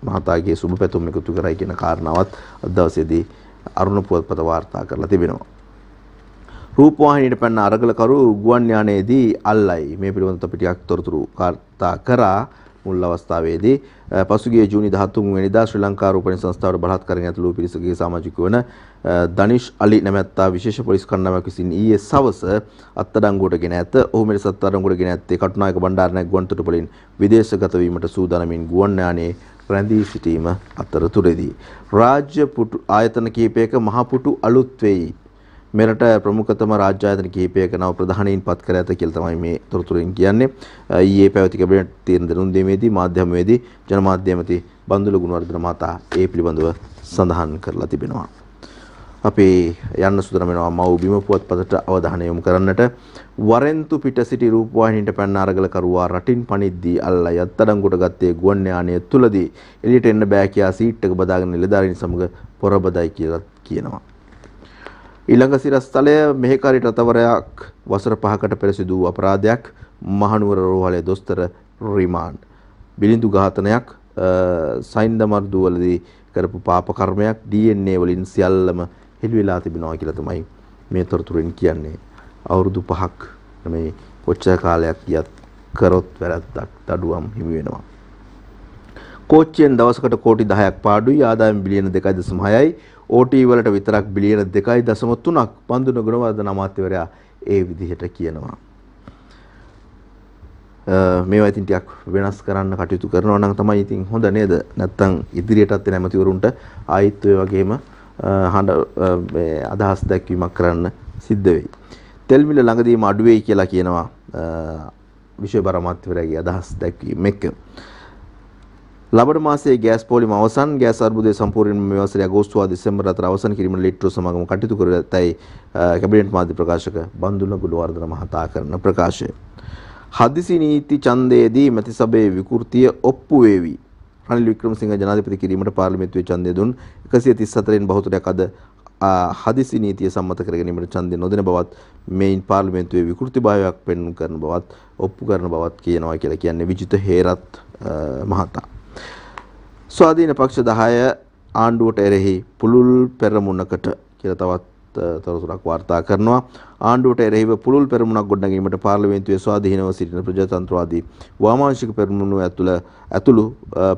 මහතාගේ සුබ පැතුම් එකතු කරයි කියන කාරණාවත් අද දවසේදී අරුණ පුවත්පත වාර්තා කරලා තිබෙනවා. රූපවාහිනියට පැන්න අරගලකරු ගුවන් යානයේදී අල්ලයි. මේ පිළිබඳව අපි ටිකක් තොරතුරු වාර්තා කරා. මුල් අවස්ථාවේදී පසුගිය ජූනි 13 වෙනිදා ශ්‍රී ලංකා රූපවාහිනී සංස්ථාවට බලහත්කාරයෙන් ඇතුළු පිරිසකගේ සමාජිකව වන දනිෂ් අලි නැමැත්තා විශේෂ පොලිස් කණ්ඩායමක් විසින් ඊයේ සවස අත්අඩංගුවට ගෙන ඇත. ඔහු මෙලෙස අත්අඩංගුවට ගෙන ඇත්තේ කටුනායක බණ්ඩාරනායක ගුවන්තොටුපළින් විදේශගත වීමට සූදානමින් ගුවන් යානයේ රැඳී සිටීම අතරතුරදී රාජ්‍ය පුටු ආයතන කිහිපයක මහ පුටු අලුත් වෙයි. මෙරට ප්‍රමුඛතම රාජ්‍ය ආයතන කිහිපයක නව ප්‍රධානීන් පත් කර ඇත කියලා තමයි මේ තොරතුරින් කියන්නේ. ඊයේ පැවති කැබිනට් තීරණ දෙනුම් දීමේදී මාධ්‍ය හමුවේදී ජනමාධ්‍ය ඇමති බන්දුල ගුණවර්ධන මහතා ඒ පිළිබඳව සඳහන් කරලා තිබෙනවා. අපි යන්න සූදානම් වෙනවා මව් බිම පුවත්පතට අවධානය යොමු කරන්නට. වරෙන්තු පිට සිටි රූපවාහිනියට පැන්න අරගල කරුවා රටින් පනිද්දී අල්ලයි අත්අඩංගුවට ගත්තේ ගුවන් යානය තුලදී එළියට එන්න බෑ කියා සීට් එක බදාගෙන නිලධාරීන් සමග පොරබදයි කියලා කියනවා. ඊළඟ සිරස්තලය මෙහෙකාරී රතවරයක් වසර 5කට පෙර සිදු වූ අපරාධයක් මහනුවර රෝහලේ දොස්තර රිමාන්ඩ්. බිලිඳු ඝාතනයක් සයින්දමර්දුවලදී කරපු පාප කර්මයක් DNA වලින් සියල්ලම හෙළි වෙලා තිබෙනවා කියලා තමයි මේ තොරතුරෙන් කියන්නේ. අවුරුදු 5ක් මේ කොච්චර කාලයක් ගියත් කරොත් වැරද්දක් දඩුවම් හිමි වෙනවා. කෝච්චියෙන් දවසකට කෝටි 10ක් පාඩුයි ආදායම බිලියන 2.6යි OT වලට විතරක් බිලියන 2.3ක් පන්දුන ගුණවර්ධන අමාත්‍යවරයා ඒ විදිහට කියනවා. මේවා ඉතින් ටිකක් වෙනස් කරන්න කටයුතු කරනවා නම් තමයි ඉතින් හොඳ නේද? නැත්තම් ඉදිරියටත් එන ඇමතිවරුන්ට ආයිත් ඔය වගේම අදහස් දැක්වීමක් කරන්න සිද්ධ වෙයි. තෙල් මිල ළඟදීම අඩු වෙයි කියලා කියනවා විශේෂ බර අමාත්‍යවරයාගේ අදහස් දැක්වීම එක්ක. ලබන මාසයේ ගෑස් පෝලිම අවසන් ගෑස් අර්බුදය සම්පූර්ණයෙන්ම මේ වසරේ අගෝස්තු හා දෙසැම්බර් අතර අවසන් කිරීමට ලිට්ටෝ සමාගම කටයුතු කර ඇතැයි කැබිනට් මාධ්‍ය ප්‍රකාශක බන්දුල ගුණවර්ධන මහතා කරන ප්‍රකාශය. හදිසි නීති ඡන්දයේදී මැති සභාවේ විකෘතිය ඔප්පු වේවි. රනිල් වික්‍රමසිංහ ජනාධිපති කිරීමට පාර්ලිමේන්තුවේ ඡන්දය දුන් 134න් බහුතරයක් අද හදිසි නීතිය සම්මත කර ගැනීමට ඡන්දය නොදෙන බවත් මේන් පාර්ලිමේන්තුවේ විකෘතිභාවයක් පෙන්වු කරන බවත් ඔප්පු කරන බවත් කියනවා කියලා කියන්නේ විජිත හේරත් මහතා. ස්වාධීන පක්ෂ 10 ආණ්ඩුවට එරෙහි පුළුල් පෙරමුණකට කියලා තවත් තොරතුරක් වාර්තා කරනවා. ආණ්ඩුවට එරෙහිව පුළුල් පෙරමුණක් ගොඩනැගීමට පාර්ලිමේන්තුවේ ස්වාධීනව සිටින ප්‍රජාතන්ත්‍රවාදී වාමාංශික පෙරමුණු ඇතුළු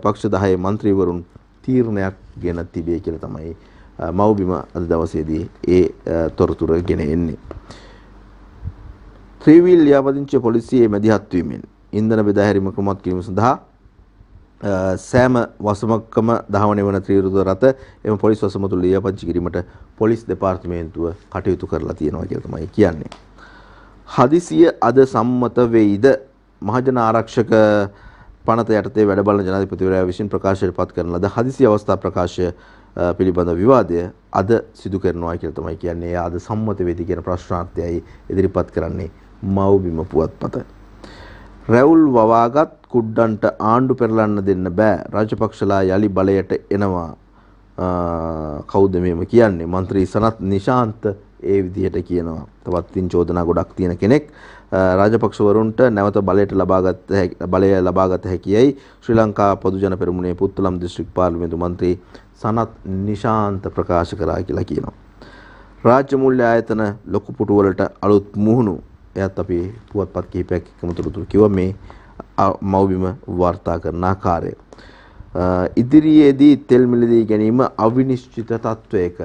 පක්ෂ 10 මන්ත්‍රීවරුන් තීරණයක් ගෙන තිබේ කියලා තමයි මව්බිම අද දවසේදී ඒ තොරතුර ගෙන එන්නේ. ත්‍රිවිල් ලියාපදිංචි පොලිසියේ මැදිහත් වීමෙන් ඉන්ධන බෙදා හැරීම ක්‍රමවත් කිරීම සඳහා සෑම වසමකම දහවන වන ත්‍රිවෘත රථ එම පොලිස් වසම තුල ලියාපදිංචි කිරීමට පොලිස් දෙපාර්තමේන්තුව කටයුතු කරලා තියෙනවා කියලා තමයි කියන්නේ. හදිසිය අද සම්මත වෙයිද? මහජන ආරක්ෂක පනත යටතේ වැඩ බලන ජනාධිපතිවරයා විසින් ප්‍රකාශයට පත් කරන ලද හදිසි අවස්ථා ප්‍රකාශය පිළිබඳ විවාදය අද සිදු කරනවා කියලා තමයි කියන්නේ. එය අද සම්මත වෙති කියන ප්‍රශ්නාර්ථයයි ඉදිරිපත් කරන්නේ මව්බිම පුවත්පත. රැවුල් වවාගත් කුඩ්ඩන්ට ආණ්ඩු පෙරලන්න දෙන්න බෑ. රාජපක්ෂලා යලි බලයට එනවා. කවුද මේම කියන්නේ? මන්ත්‍රී සනත් නිශාන්ත ඒ විදිහට කියනවා. තවත් තින් චෝදනා ගොඩක් තියෙන කෙනෙක්. රාජපක්ෂවරුන්ට නැවත බලය ලබාගත හැකියයි ශ්‍රී ලංකා පොදු ජන පෙරමුණේ පුත්තලම් දිස්ත්‍රික් පාර්ලිමේන්තු මන්ත්‍රී සනත් නිශාන්ත ප්‍රකාශ කරා කියලා කියනවා. රාජ්‍ය මූල්‍ය ආයතන ලොකු පුටු වලට අලුත් මුහුණු එයත් අපි පුවත්පත් කිහිපයක් එකම තොරතුරු කිව්වා මේ මව්බිම වාර්තා කරන ආකාරය. ඉදිරියේදී තෙල් මිලදී ගැනීම අවිනිශ්චිත තත්වයක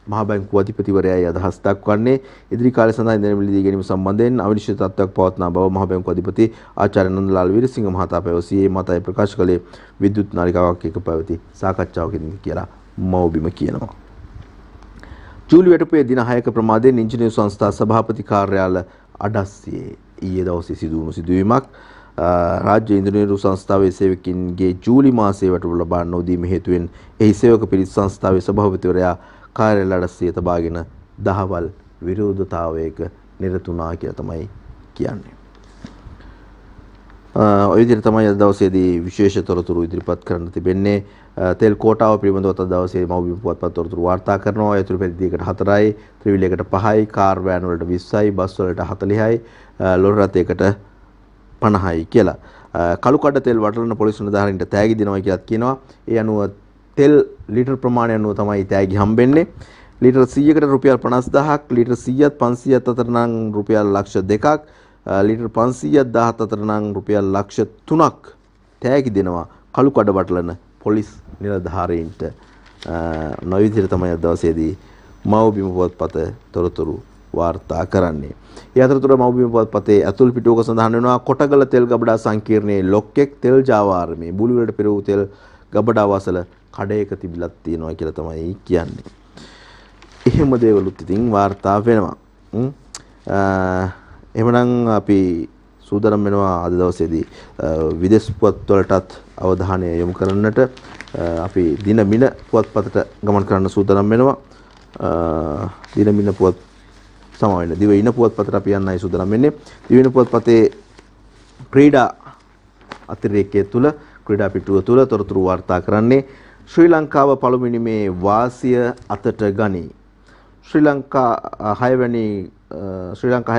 මහා බැංකුව අධිපතිවරයායි අදහස් දක්වන්නේ. ඉදිරි කාලය සඳහා ඉන්ධන මිලදී ගැනීම සම්බන්ධයෙන් අවිනිශ්චිත තත්වයක් පවත්නා බව මහා බැංකුව අධිපති ආචාර්ය නන්දලාල් වීරසිංහ මහතා පැවසී මතය ප්‍රකාශ කළේ විද්‍යුත් නාලිකාවක් එක්ක පැවති සාකච්ඡාවකින් කියලා මව්බිම කියනවා. ජූලි වැටුපේ දින 6ක ප්‍රමාදයෙන් ඉංජිනේරු සංස්ථා සභාපති කාර්යාල අඩස්සියේ ඊයේ දවසේ සිදු වුණු සිදුවීමක්. රාජ්‍ය ඉංජිනේරු සංස්ථාවේ සේවකින්ගේ ජූලි මාසයේ වැටුප ලබා නොදීම හේතුවෙන් එහි සේවක පිරිස් සංස්ථාවේ සභාපතිවරයා කාර්යාල අඩස්සියේ තබාගෙන දහවල් විරෝධතාවයක නිරත වුණා කියලා තමයි කියන්නේ. ඔය විදිහට තමයි අද දවසේදී විශේෂ තොරතුරු ඉදිරිපත් කරන්න තිබෙන්නේ. තෙල් කෝටාව පිළිබඳව අද දවසේ මව්බිම පුවත්පත් තොරතුරු වාර්තා කරනවා. ඒ තුරු පෙරදියකට 4යි, ත්‍රිවිලයකට 5යි, කාර් වෑන් වලට 20යි, බස් වලට 40යි, ලොරි රථයකට 50යි කියලා. කළු කඩ තෙල් වටලන පොලිස් නිලධාරීන්ට තෑගි දෙනවා කියලාත් කියනවා. ඒ අනුව තෙල් ලීටර් ප්‍රමාණය අනුව තමයි තෑගි හම්බෙන්නේ. ලීටර් 100කට රුපියල් 50000ක්, ලීටර් 100ත් 500ත් අතර නම් රුපියල් ලක්ෂ 2ක්, ලීටර් 500ත් 1000ත් අතර නම් රුපියල් ලක්ෂ 3ක් තෑගි දෙනවා කළු කඩ වටලන පොලිස් නිලධාරීන්ට. නොයි විදිහට තමයි අද දවසේදී මව්බිම පුවත්පත තොරතුරු වාර්තා කරන්නේ. ඒ අතරතුර මව්බිම පුවත්පතේ ඇතුල් පිටුවක සඳහන් වෙනවා කොටගල තෙල් ගබඩා සංකීර්ණයේ ලොක්කෙක් තෙල් ජාවාරමේ බුලි වලට පෙරවූ තෙල් ගබඩා වසල කඩයක තිබිලත් තියෙනවා කියලා තමයි කියන්නේ. එහෙම දේවලුත් ඉතින් වාර්තා වෙනවා. එහෙමනම් අපි සූදානම් වෙනවා අද දවසේදී විදේශ පුවත්වලටත් අවධානය යොමු කරන්නට. අපි දින මින පුවත්පතට ගමන් කරන්න සූදානම් වෙනවා. දින මින පුවත් සමාවෙන්න දිවයින පුවත්පතට අපි යන්නයි සූදානම් වෙන්නේ. දිවයින පුවත්පතේ ක්‍රීඩා අතිරේකයේ තුල ක්‍රීඩා පිටුව තුල තොරතුරු වාර්තා කරන්නේ ශ්‍රී ලංකාව පළමුවෙනිමේ වාසිය අතට ගනී. ශ්‍රී ලංකා 6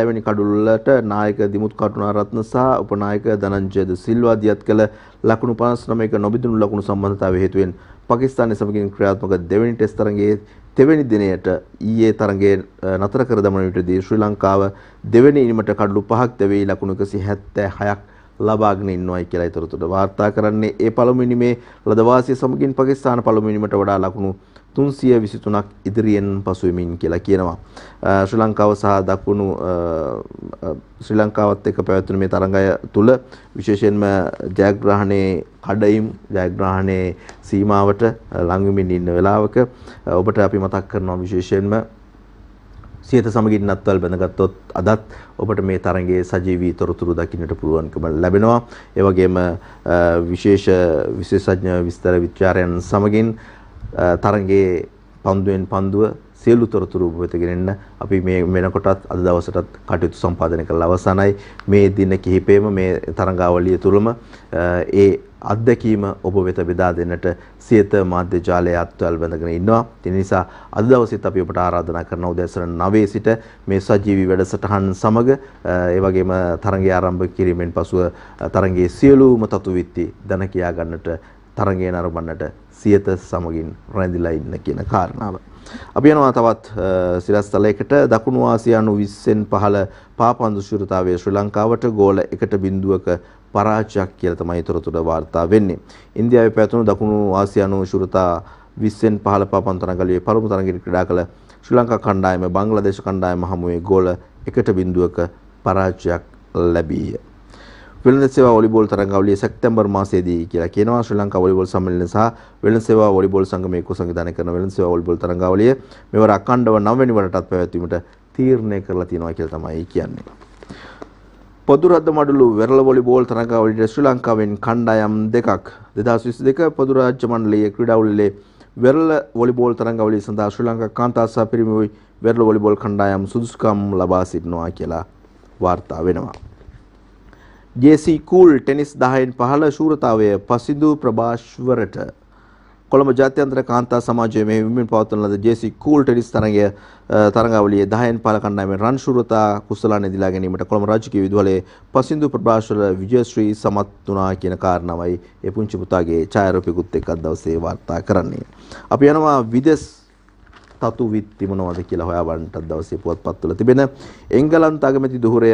වැනි කඩුල්ලට නායක දිමුත් කරුණාරත්න සහ උපනායක ධනංජය ද සිල්වා දියත් කළ ලකුණු 59ක නොබිදුණු ලකුණු සම්බන්ධතාවය හේතුවෙන් පාකිස්තානයේ සමගින් ක්‍රියාත්මක දෙවැනි ටෙස්ට් තරඟයේ තෙවැනි දිනයට ඊයේ තරඟයේ නතර කර දමන විටදී ශ්‍රී ලංකාව දෙවැනි ඉනිමට කඩලු 5ක් දැවී ලකුණු 176ක් ලබාගෙන ඉන්නවයි කියලා තොරතුරු වාර්තා කරන්නේ. ඒ පළමුවෙනිමේ ලද වාසිය සමගින් පාකිස්තාන පළමුවෙනිමට වඩා ලකුණු 323ක් ඉදිරියෙන් පසු වෙමින් කියලා කියනවා. ශ්‍රී ලංකාව සහ දකුණු ශ්‍රී ලංකාවත් එක්ක පැවැත්වෙන මේ තරඟය තුල විශේෂයෙන්ම ජයග්‍රහණයේ කඩයිම් ජයග්‍රහණයේ සීමාවට ලං වෙමින් ඉන්න වෙලාවක ඔබට අපි මතක් කරනවා විශේෂයෙන්ම සියත සමගින් නත්තල් බැඳගත්තොත් අදත් ඔබට මේ තරඟයේ සජීවී තොරතුරු දකින්නට පුළුවන්කම ලැබෙනවා. ඒ වගේම විශේෂඥ විස්තර විචාරයන් සමගින් තරඟයේ පන්දුවෙන් පන්දුව සියලු තොරතුරු ඔබ වෙත ගෙනෙන්න අපි මේ වෙනකොටත් අද දවසටත් කටයුතු සම්පාදනය කළ අවසానයි. මේ දින කිහිපෙම මේ තරඟාවලිය තුළම ඒ අත්දැකීම ඔබ වෙත බෙදා දෙන්නට සියත මාධ්‍ය ජාලය අත්වල් බැඳගෙන ඉන්නවා. ඒ නිසා අද දවසෙත් අපි ඔබට ආරාධනා කරන උදෑසන 9 සිට මේ සජීවී වැඩසටහන් සමග ඒ වගේම තරඟය ආරම්භ කිරීමෙන් පසුව තරඟයේ සියලුම තතු විත්ති දන කියා ගන්නට තරඟය නරඹන්නට සියත සමගින් රැඳිලා ඉන්න කියන කාරණාව. අපි යනවා තවත් සිරස්තලයකට. දකුණු ආසියානු 20න් 15 පාපන්දු ශූරතාවයේ ශ්‍රී ලංකාවට ගෝල 1-0ක පරාජයක් කියලා තමයි තොරතුරු වාර්තා වෙන්නේ. ඉන්දියාවේ පැවතුණු දකුණු ආසියානු ශූරතා 20න් 15 පාපන්දු තරඟාවලියේ පළමු තරඟයේ ක්‍රීඩා කළ ශ්‍රී ලංකා කණ්ඩායම බංග්ලාදේශ කණ්ඩායම හමුවේ ගෝල 1-0ක පරාජයක් ලැබීය. වෙළඳ සේවා වොලිබෝල් තරඟාවලිය සැප්තැම්බර් මාසයේදී කියලා කියනවා. ශ්‍රී ලංකා වොලිබෝල් සම්මේලනය සහ වෙළඳ සේවා වොලිබෝල් සංගමයේ සංවිධානය කරන වෙළඳ සේවා වොලිබෝල් තරඟාවලිය මෙවර අඛණ්ඩව 9 වෙනි වරටත් පැවැත්වීමට තීරණය කරලා තියෙනවා කියලා තමයි කියන්නේ. පොදු රද්ද මඩලු වෙරළ වොලිබෝල් තරඟාවලියට ශ්‍රී ලංකාවෙන් කණ්ඩායම් දෙකක් 2022 පොදු රාජ්‍ය මණ්ඩලයේ ක්‍රීඩා උළෙලේ වෙරළ වොලිබෝල් තරඟාවලිය සඳහා ශ්‍රී ලංකා කාන්තා සහ පිරිමි වෙරළ වොලිබෝල් කණ්ඩායම් සුදුසුකම් ලබා සිටිනවා කියලා වාර්තා වෙනවා. JC Cool ටෙනිස් 10න් 15 ශූරතාවය පසිදු ප්‍රභාෂ්වරට කොළඹ ජාත්‍යන්තර කාන්තා සමාජයේ මෙහිමින් පවත්වන ලද JC Cool ටෙනිස් තරඟාවලියේ 10න් 15 කණ්ඩායමේ රන් ශූරතා කුසලාන දිලා ගැනීමට කොළඹ රාජකීය විදුහලේ පසිදු ප්‍රභාෂ්වර විජයශ්‍රී සමත් වුණා කියන කාරණාවයි ඒ පුංචි පුතාගේ ඡායාරූපිකුත් එක්ක අද දවසේ වාර්තා කරන්නේ. අපි යනවා විදෙස් තතු විත්ති මොනවද කියලා හොයා බලන්නට දවසේ පුවත්පත්වල තිබෙන එංගලන්ත අගමැති දුහුරය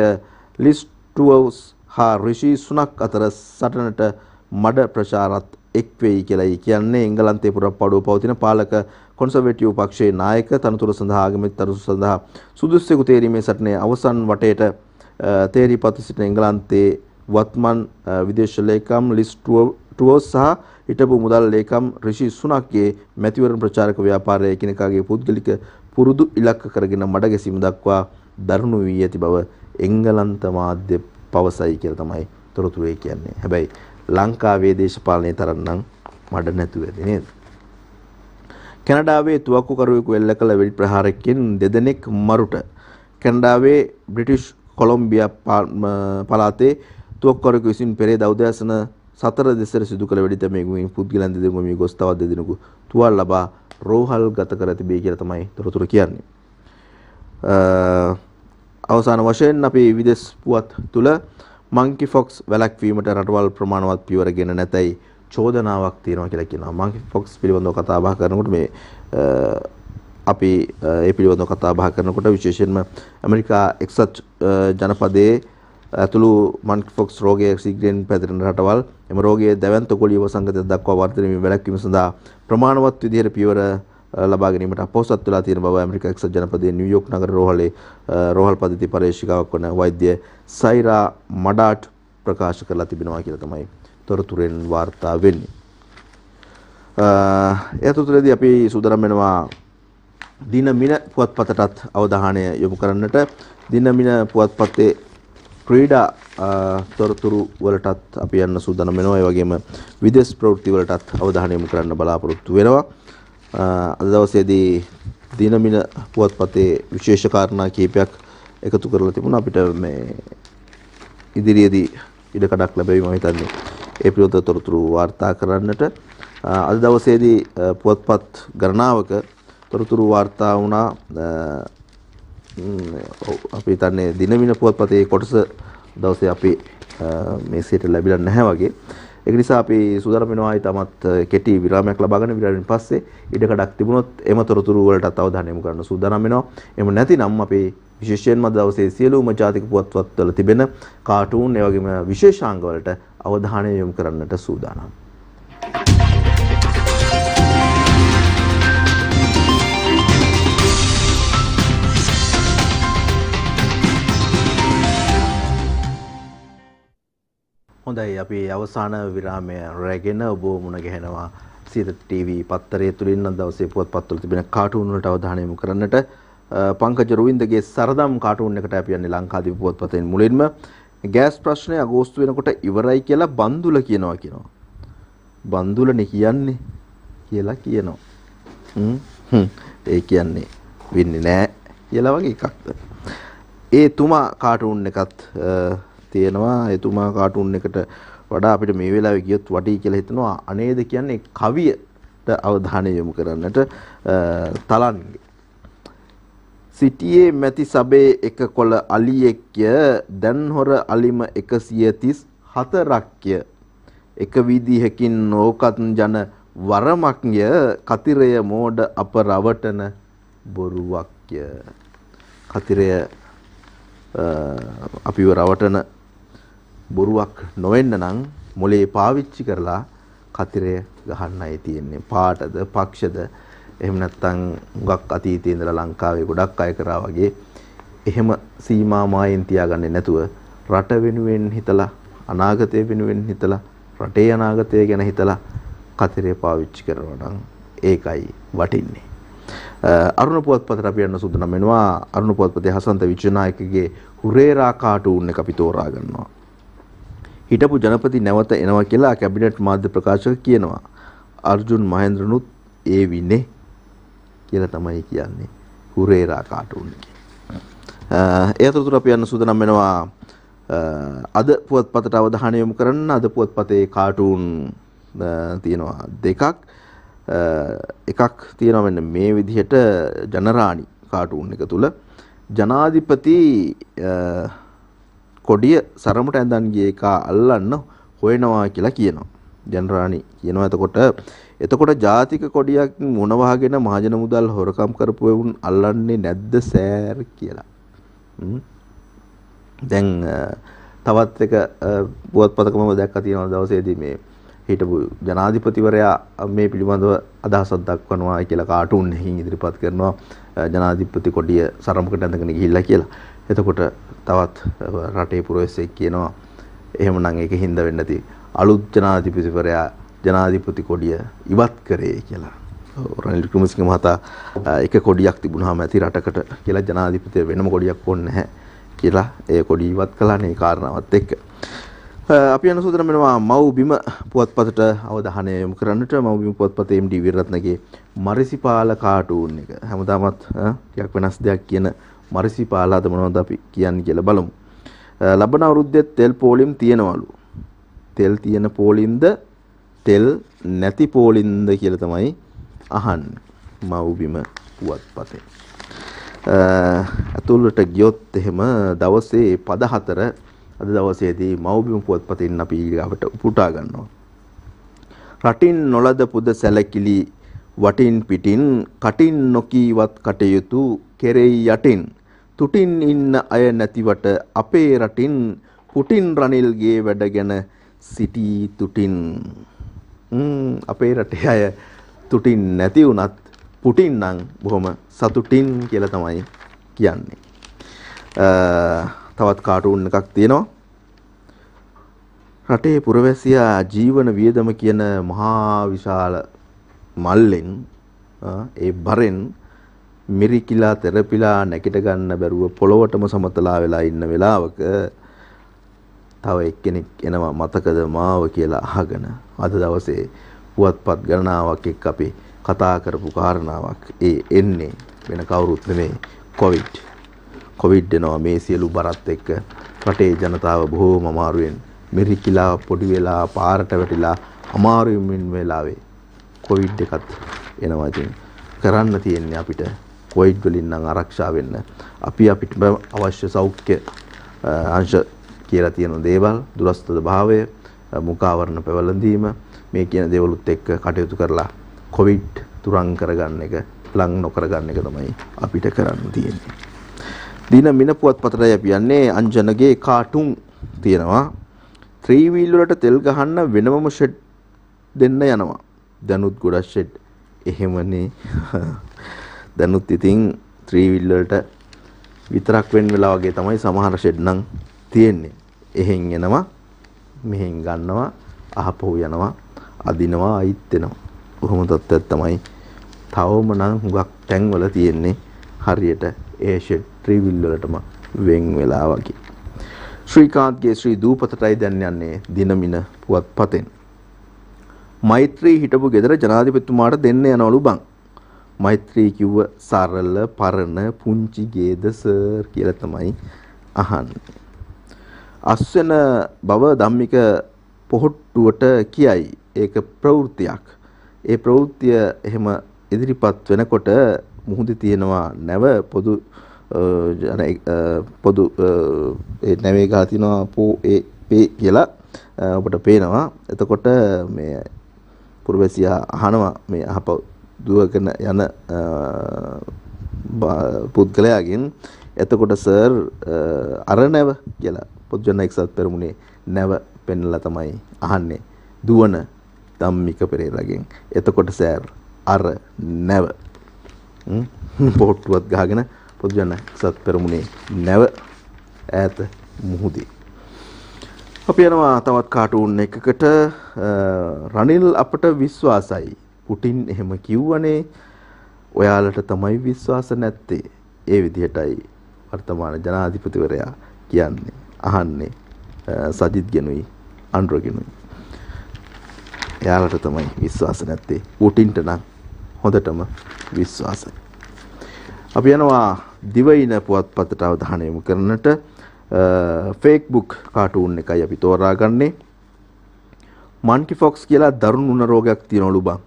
ලිස් ට්‍රූවස් හා රිෂි සුනක් අතර සටනට මඩ ප්‍රචාරත් එක් වෙයි කියලායි කියන්නේ. එංගලන්තයේ පුරප්පාඩුව පවතින පාලක කොන්සර්වේටිව් පක්ෂයේ නායක තනතුර සඳහා ආගමික තනතුර සඳහා සුදුස්සෙකු තේරීමේ සටනේ අවසන් වටේට තේරීපත් සිටින එංගලන්තයේ වත්මන් විදේශ ලේකම් ලිස් ට්‍රූවස් සහ හිටපු මුදල් ලේකම් රිෂි සුනක්ගේ මැතිවරණ ප්‍රචාරක ව්‍යාපාරයේ එකිනෙකාගේ පුද්ගලික පුරුදු ඉලක්ක කරගෙන මඩ ගැසීම දක්වා දරුණු වී ඇති බව එංගලන්ත මාධ්‍ය පවසයි කියලා තමයි තොරතුරු කියන්නේ. හැබැයි ලංකාවේ දේශපාලනයේ තරම් නම් මඩ නැතුව ඇති නේද? කැනඩාවේ තුවක්කුකරුවෙකු එල්ල කළ වෙඩි ප්‍රහාරකයන් දෙදෙනෙක් මරුට. කැනඩාවේ බ්‍රිටිෂ් කොලොම්බියා පළාතේ තුවක්කුකරුවෙකු විසින් පෙරේදා උදෑසන 4 දෙසට සිදු කළ වෙඩි තැබීමකින් පුද්ගලයන් දෙදෙනෙකු මිය ගොස් තවත් දෙදෙනෙකු තුවාල ලබා රෝහල් ගත කර තිබේ කියලා තමයි තොරතුරු කියන්නේ. අවසාන වශයෙන් අපි විදේශ පුවත් තුල මංකි ෆොක්ස් වැළැක්වීමට රටවල් ප්‍රමාණවත් පියවර ගෙන නැතයි චෝදනාවක් තියෙනවා කියලා කියනවා. මංකි ෆොක්ස් පිළිබඳව කතා බහ කරනකොට මේ අපි ඒ පිළිබඳව කතා බහ කරනකොට විශේෂයෙන්ම ඇමරිකා එක්සත් ජනපදයේ ඇතුළු මංකි ෆොක්ස් රෝගය ශීඝ්‍රයෙන් පැතිරෙන රටවල් එම රෝගයේ දැවැන්ත කොළිය වසංගතයක් දක්වා වර්ධනය වීම වැළැක්වීම සඳහා ප්‍රමාණවත් විදිහට පියවර ලබා ගැනීමට අපොහොසත් වෙලා තියෙන බව ඇමරිකා එක්සත් ජනපදයේ නිව්යෝක් නගර රෝහල් පද්ධති පරීක්ෂිකාවක් වන වෛද්‍ය සයිරා මඩාට් ප්‍රකාශ කරලා තිබෙනවා කියලා තමයි තොරතුරෙන් වාර්තා වෙන්නේ. ඒ අතරතුරදී අපි සූදානම් වෙනවා දිනමින පුවත්පතටත් අවධානය යොමු කරන්නට. දිනමින පුවත්පතේ ක්‍රීඩා තොරතුරු වලටත් අපි යන්න සූදානම් වෙනවා. ඒ වගේම විදේශ ප්‍රවෘත්ති වලටත් අවධානය යොමු කරන්න බලාපොරොත්තු වෙනවා. අද දවසේදී දිනමින පුවත්පතේ විශේෂ කාරණා කීපයක් එකතු කරලා තිබුණා. අපිට මේ ඉදිරියේදී ඉඩකඩක් ලැබෙයි මම හිතන්නේ ඒ පිළිබඳව තොරතුරු වාර්තා කරන්නට. අද දවසේදී පුවත්පත් ගණනාවක තොරතුරු වාර්තා වුණා. අපි හිතන්නේ දිනමින පුවත්පතේ කොටස දවසේ අපි මේසයට ලැබිලා නැහැ වගේ. ඒක නිසා අපි සූදානම් වෙනවා ඊටමත් කෙටි විරාමයක් ලබා ගන්න. විරාමයෙන් පස්සේ ඉඩකඩක් තිබුණොත් එම තොරතුරු වලටත් අවධානය යොමු කරන්න සූදානම් වෙනවා. එහෙම නැතිනම් අපි විශේෂයෙන්ම දවසේ සියලුම ජාතික පුවත්පත්වල තිබෙන කාටූන් ඒ වගේම විශේෂාංග වලට අවධානය යොමු කරන්නට සූදානම්. හොඳයි, අපි අවසාන විරාමය රැගෙන ඔබ මුණ ගැහෙනවා සියත TV පත්තරය තුලින් අද දවසේ පුවත්පත්වල තිබෙන කාටූන් වලට අවධානය යොමු කරන්නට. පංකජ රුවින්දගේ සරදම් කාටුන් එකට අපි යන්නේ ලංකාදීප පුවත්පතෙන් මුලින්ම ගෑස් ප්‍රශ්නය අගෝස්තු වෙනකොට ඉවරයි කියලා බන්දුල කියනවා. බන්දුලනේ කියන්නේ කියලා කියනවා. ඒ කියන්නේ වෙන්නේ නැහැ කියලා වගේ එකක්ද. ඒ තුමා කාටුන් එකත් තියෙනවා. ඒ තුමා කාටුන් එකට වඩා අපිට මේ වෙලාවේ ගියොත් වටී කියලා හිතනවා. අනේද කියන්නේ කවියට අවධානය යොමු කරන්නට තලන්ගේ සිටියේ මැති සබේ එක කොළ අලියෙක්ය දැන් හොර අලිම 134ක්ය එක විදිහකින් ඕකත් ජන වරමක්ය කතිරය මෝඩ අප රවටන බොරුවක්ය. කතිරය අපිව රවටන බොරුවක් නොවෙන්න නම් මොලේ පාවිච්චි කරලා කතිරය ගහන්නයි තියෙන්නේ. පාටද පක්ෂද එහෙම නැත්නම් හුඟක් අතීතයේ ඉඳලා ලංකාවේ ගොඩක් අය කරා වගේ එහෙම සීමා මායෙන් තියාගන්නේ නැතුව රට වෙනුවෙන් හිතලා අනාගතය වෙනුවෙන් හිතලා රටේ අනාගතය ගැන හිතලා කතරේ පාවිච්චි කරනවා නම් ඒකයි වටින්නේ. අරුණ පුවත්පතට අපි යන්න සූදානම් වෙනවා. අරුණ පුවත්පතේ හසන්ත විජයනායකගේ හුරේරා කාටුන් එක අපි තෝරා ගන්නවා. හිටපු ජනපති නැවත එනවා කියලා කැබිනට් මාධ්‍ය ප්‍රකාශක කියනවා. අර්ජුන් මහේන්ද්‍රනුත් ඒ විනේ කියලා තමයි කියන්නේ හුරේරා කාටුන් එකේ. ඒ අතරතුර අපි යන්න සූදානම් වෙනවා අද පුවත්පතට අවධානය යොමු කරන්න. අද පුවත්පතේ කාටුන් තියෙනවා දෙකක්. එකක් තියෙනවා මෙන්න මේ විදිහට ජනරාණි කාටුන් එක තුල ජනාධිපති කොඩිය සරමට ඇඳන් ගිය එක අල්ලන්න හොයනවා කියලා කියනවා. ජනරාණි කියනවා එතකොට ජාතික කොඩියක් මොන වහගෙන මහජන මුදල් හොරකම් කරපු වුන් අල්ලන්නේ නැද්ද සෑර් කියලා. දැන් තවත් එක පුවත්පතක මම දැක්කා තියෙනවා දවසේදී මේ හිටපු ජනාධිපතිවරයා මේ පිළිබඳව අදහසක් දක්වනවා කියලා කාටුන් එකකින් ඉදිරිපත් කරනවා. ජනාධිපති කොඩිය සරමකට ඇඳගෙන ගිහිල්ලා කියලා. එතකොට තවත් රටේ පුරවැසියෙක් කියනවා එහෙමනම් ඒක හින්දා වෙන්නේ නැති අලුත් ජනාධිපතිවරයා ජනාධිපති කොඩිය ඉවත් කරේ කියලා. රනිල් වික්‍රමසිංහ මහතා එක කොඩියක් තිබුණාම ඇති රටකට කියලා ජනාධිපතිය වෙනම කොඩියක් ඕනේ නැහැ කියලා ඒ කොඩිය ඉවත් කළානේ. ඒ කාරණාවත් එක්ක අපි යන සූදානම් වෙනවා මව් බිම පුවත්පතට අවධානය යොමු කරන්නට. මව් බිම පුවත්පතේ MD විරත්නගේ මරිසිපාල කාටුන් එක හැමදාමත් ටිකක් වෙනස් දෙයක් කියන මරිසිපාලාද මොනවද අපි කියන්නේ කියලා බලමු. ලබන අවුරුද්දේ තෙල් පෝලිම් තියනවලු. තෙල් තියෙන පෝලිම්ද තෙල් නැති පෝලිම්ද කියලා තමයි අහන්නේ මව් බිම පුවත්පතේ. අතුලට ගියොත් එහෙම දවසේ පද 4 අද දවසේදී මව්බිම පුවත්පතින් අපි ඊගාවට උපුටා ගන්නවා. රටින් නොලද පුද සැලකිලි වටින් පිටින් කටින් නොකීවත් කටයුතු කෙරෙයි යටින් තුටින් ඉන්න අය නැතිවට අපේ රටින් පුටින් රනිල්ගේ වැඩ ගැන සිටී තුටින්. අපේ රටේ අය තුටින් නැති වුණත් පුටින් නම් බොහොම සතුටින් කියලා තමයි කියන්නේ. තවත් කාටුන් එකක් තියෙනවා. රටේ පුරවැසියා ජීවන වියදම කියන මහා විශාල මල්ලෙන් ඒ බරෙන් මිරිකිලා තෙරපිලා නැගිට ගන්න බැරුව පොළොවටම සමතලා වෙලා ඉන්න වෙලාවක තව එක්කෙනෙක් එනවා මතකද මාව කියලා අහගෙන. අද දවසේ පුවත්පත් ගණනාවක් එක්ක අපි කතා කරපු කාරණාවක්. ඒ එන්නේ වෙන කවුරුත් නෙමෙයි කොවිඩ් එනවා. මේ සියලු බරත් එක්ක රටේ ජනතාව බොහෝම අමාරුවෙන් මිරිකිලා පොඩි වෙලා පාරට වැටිලා අමාරුවෙන් වෙලාවේ කොවිඩ් එකත් එනවා. ඉතින් කරන්න තියෙන්නේ අපිට කොවිඩ් වලින් නම් ආරක්ෂා වෙන්න අපිට අවශ්‍ය සෞඛ්‍ය අංශ කියලා තියෙන දේවල් දුරස්ථ භාවය මුඛාවරණ පැවලඳීම මේ කියන දේවලුත් එක්ක කටයුතු කරලා කොවිඩ් තුරන් කරගන්න එක ලං නොකර ගන්න එක තමයි අපිට කරන්න තියෙන්නේ. දින මින පුවත්පතට අපි යන්නේ අංජනගේ කාටුන් තියෙනවා. 3 wheel වලට තෙල් ගහන්න වෙනමම ෂෙඩ් දෙන්න යනවා. දනුත් ගොඩක් ෂෙඩ් එහෙමනේ. දනුත් ඉතින් 3 wheel වලට විතරක් වෙන් වෙලා වගේ තමයි සමහර ෂෙඩ් නම් තියෙන්නේ. එහෙන් එනවා මෙහෙන් ගන්නවා අහපහු යනවා අදිනවා අයිත් වෙනවා. කොහොම තත්ත්වයක් තමයි තවම නම් හුඟක් තැන්වල තියෙන්නේ හරියට ඒ ෂෙඩ් ට්‍රිවිල් වලටම වෙන් වෙලා වගේ. ශ්‍රීකාන්ත්ගේ ශ්‍රී දූපතටයි දැන් යන්නේ දිනමින පුවත්පතෙන්. මෛත්‍රී හිටපු ගෙදර ජනාධිපතිතුමාට දෙන්න යනවලු බං. මෛත්‍රී කිව්ව සරල පරණ පුංචි ගේද සර් කියලා තමයි අහන්නේ. අස්වෙන බව ධම්මික පොහොට්ටුවට කියයි. ඒක ප්‍රවෘත්තියක්. ඒ ප්‍රවෘත්තිය එහෙම ඉදිරිපත් වෙනකොට මුහුදේ තියෙනවා නැව පොදු පොදු ඒ නැවේ ගා තිනවා පේ කියලා ඔබට පේනවා. එතකොට මේ පුරවැසියා අහනවා මේ අහප දුවගෙන යන පුද්ගලයාගෙන් එතකොට සර් අර නැව කියලා පොදු ජන එක්සත් පෙරමුණේ නැව පෙන්නලා තමයි අහන්නේ දුවන ධම්මික පෙරේරාගෙන්. එතකොට සර් අර නැව පොට්ටුවත් ගහගෙන පොදු ජන එක්සත් පෙරමුණේ නැව ඈත මුහුදේ. අපි යනවා තවත් කාටුන් එකකට. රනිල් අපට විශ්වාසයි. පුටින් එහෙම කිව්වනේ. ඔයාලට තමයි විශ්වාස නැත්තේ. ඒ විදිහටයි වර්තමාන ජනාධිපතිවරයා කියන්නේ. අහන්නේ සජිත් ගෙනුයි අනුර ගෙනුයි. එයාලට තමයි විශ්වාස නැත්තේ. පුටින්ට නම් හොඳටම විශ්වාසයි. අපි යනවා දිවයින පුවත්පතට අවධානය යොමු කරන්නට. ෆේක්බුක් කාටුන් එකයි අපි තෝරාගන්නේ. මන්කි ෆොක්ස් කියලා දරුණු උණ රෝගයක් තියෙනවලු බං.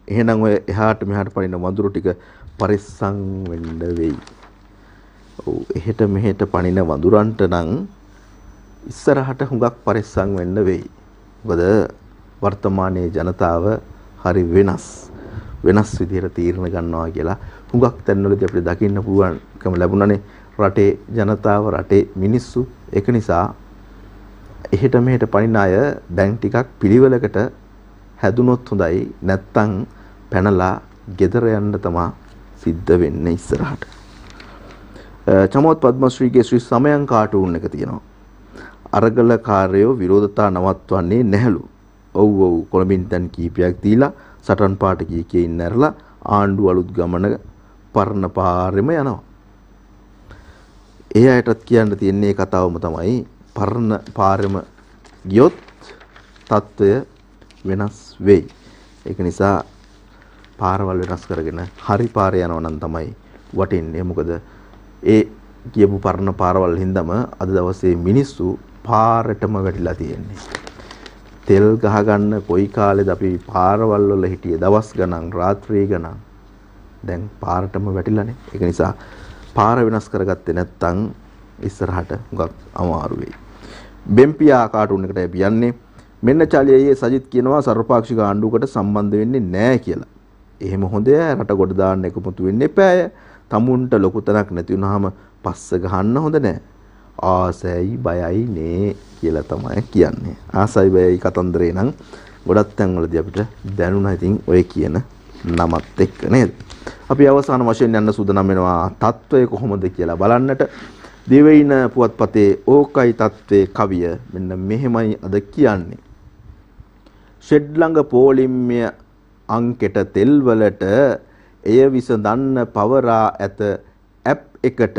එහෙනම් ඔය එහාට මෙහාට පනින වඳුරු ටික පරිස්සම් වෙන්න වෙයි. ඔව් එහෙට මෙහෙට පනින වඳුරන්ට නම් ඉස්සරහට හුඟක් පරිස්සම් වෙන්න වෙයි. මොකද වර්තමානයේ ජනතාව හරි වෙනස් විදිහට තීරණ ගන්නවා කියලා හුඟක් තැන්වලදී අපිට දකින්න පුළුවන්කම ලැබුණානේ. රටේ ජනතාව රටේ මිනිස්සු ඒක නිසා එහෙට මෙහෙට පනින අය දැන් ටිකක් පිළිවෙලකට හැදුනොත් හොඳයි. නැත්තම් පැනලා ගෙදර යන්න තමයි සිද්ධ වෙන්නේ ඉස්සරහට. චමෝත් පද්මශ්‍රීගේ ශ්‍රී සමයන් කාටුන් එක තියෙනවා. අරගලකාරයෝ විරෝධතා නවත්වන්නේ නැහැලු. ඔව් කොළඹින් දැන් කීපයක් දීලා සටන් පාට කීකේ ඉන්නරලා ආණ්ඩුව අලුත් ගමන පරණ පාරෙම යනවා. ඒ අයටත් කියන්න තියෙන්නේ කතාවම තමයි පරණ පාරෙම ගියොත් තත්ත්වය වෙනස් වෙයි. ඒක නිසා පාරවල් වෙනස් කරගෙන හරි පාරේ යනවා නම් තමයි වටින්නේ. මොකද ඒ කියපු පරණ පාරවල් හින්දාම අද දවසේ මිනිස්සු පාරටම වැටිලා තියෙන්නේ. තෙල් ගහ ගන්න කොයි කාලෙද අපි පාරවල් වල හිටියේ දවස් ගණන් රාත්‍රී ගණන්. දැන් පාරටම වැටිලානේ. ඒක නිසා පාර වෙනස් කරගත්තේ නැත්නම් ඉස්සරහට හුඟක් අමාරු වෙයි. බෙම්පියා කාටුන් එකට අපි යන්නේ. මෙන්න චාලියයේ සජිත් කියනවා සර්වපාක්ෂික ආණ්ඩුවකට සම්බන්ධ වෙන්නේ නැහැ කියලා. එහෙම හොඳය රට ගොඩ දාන්න එකමුතු වෙන්න එපාය. තමුන්ට ලොකු තැනක් නැති වුනහම පස්ස ගහන්න හොඳ නැහැ. ආසයි බයයි නේ කියලා තමයි කියන්නේ. ආසයි බයයි කතන්දරේ නම් ගොඩක් තැන්වලදී අපිට දැනුණා. ඉතින් ඔය කියන නමත් එක්ක නේද? අපි අවසාන වශයෙන් යන්න සූදානම් වෙනවා තත්වය කොහොමද කියලා බලන්නට. දිවයින පුවත්පතේ ඕකයි තත්වයේ කවිය මෙන්න මෙහෙමයි අද කියන්නේ. ෂෙඩ් ළඟ පෝලිම්ය අංකෙට තෙල් වලට එය විසඳන්න පවරා ඇත ඇප් එකට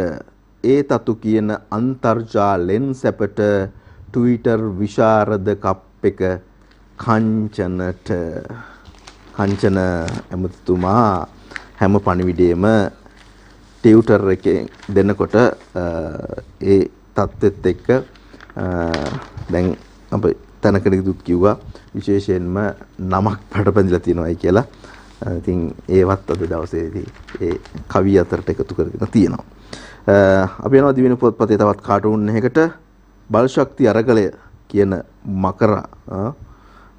ඒ තතු කියන අන්තර්ජාලෙන් සැපට ට්විටර් විශාරද කප් එක කංචනට. කංචන ඇමතුමා හැම පණිවිඩයේම ටියුටර් එකෙන් දෙනකොට ඒ தත්ත්වෙත් එක්ක දැන් අපි තැනකදීත් කිව්වා විශේෂයෙන්ම නමක් පටපැඳිලා තියෙනවායි කියලා. ඉතින් ඒවත් අද දවසේදී ඒ කවිය අතරට එකතු කරගෙන තියෙනවා. අපි යනවා දිවින පොත්පතේ තවත් කාටුන් එකකට. බල ශක්ති අරගලය කියන මකරා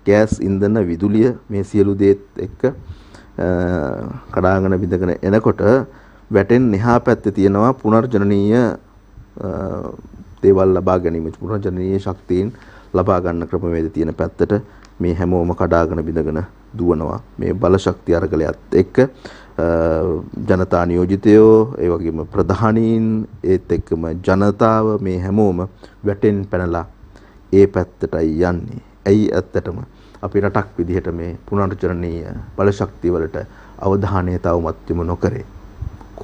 ගෑස් ඉන්ධන විදුලිය මේ සියලු දේත් එක්ක කඩාගෙන බිඳගෙන එනකොට වැටෙන් එහා පැත්තේ තියෙනවා පුනර්ජනනීය දේවල් ලබා ගැනීම පුනර්ජනනීය ශක්තියින් ලබා ගන්න ක්‍රමවේද තියෙන පැත්තට මේ හැමෝම කඩාගෙන බිඳගෙන දුවනවා මේ බල ශක්ති අරගලයත් එක්ක. ජනතා නියෝජිතයෝ ඒ වගේම ප්‍රධානීන් ඒත් එක්කම ජනතාව මේ හැමෝම වැටෙන් පැනලා ඒ පැත්තටයි යන්නේ. ඇයි ඇත්තටම අපි රටක් විදිහට මේ පුනර්ජනනීය බල ශක්තිය වලට අවධානය තවමත් යොමු නොකරේ?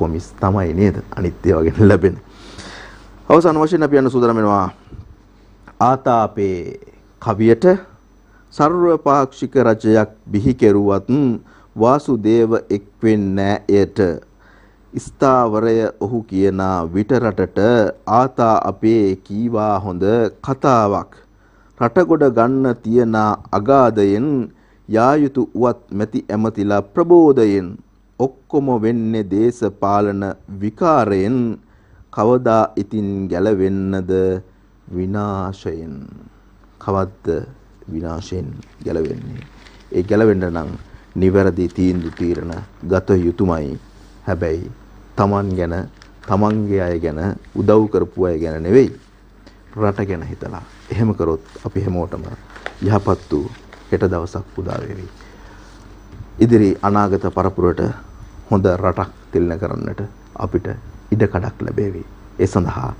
කොමිස් තමයි නේද අනිත් ඒවා ගැන ලැබෙන. අවසාන වශයෙන් අපි යන සූදානම් වෙනවා ආතාපේ කවියට. සර්වපාක්ෂික රජයක් බිහි කෙරුවත් වාසුදේව එක් වෙන්නේ එයට. ස්ථාවරය ඔහු කියනා විට රටට ආතා අපේ කීවා හොඳ කතාවක්. රටගොඩ ගන්න තියන අගාධයෙන් යා යුතු උවත් මැති ඇමතිලා ප්‍රබෝධයෙන් ඔක්කොම වෙන්නේ දේශපාලන විකාරයෙන් කවදා ඉතින් ගැලවෙන්නද විනාශයෙන්. කවද්ද විනාශයෙන් ගැලවෙන්නේ? ඒ ගැලවෙන්න නම් නිවැරදි තීන්දුව తీරන ගත යුතුමයි. හැබැයි තමන් ගැන තමන්ගේ අය ගැන උදව් කරපු අය ගැන නෙවෙයි රට ගැන හිතලා. එහෙම කරොත් අපි හැමෝටම යහපත් වූ හෙට දවසක් උදා වේවි. ඉදිරි අනාගත පරපුරට හොඳ රටක් තිලන කරන්නට අපිට ඉඩකඩක් ලැබේවි. ඒ සඳහා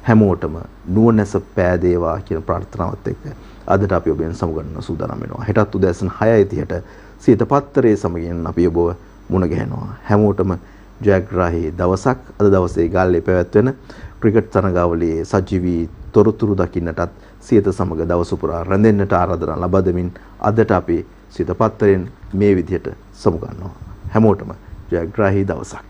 හැමෝටම නුවණැස පෑදේවා කියන ප්‍රාර්ථනාවත් එක්ක අදට අපි ඔබෙන් සමුගන්න සූදානම් වෙනවා. හෙටත් උදෑසන 6:30ට සීත පත්තරේ සමගින් අපි ඔබව මුණ ගැහෙනවා. හැමෝටම ජයග්‍රාහී දවසක්. අද දවසේ ගාල්ලේ පැවැත්වෙන ක්‍රිකට් තරගාවලියේ සජීවී තොරතුරු දකින්නටත් සියත සමග දවස පුරා රැඳෙන්නට ආරාධනා ලබා දෙමින් අදට අපි සිත පත්තරෙන් මේ විදිහට සමුගන්නවා. හැමෝටම ජයග්‍රාහී දවසක්.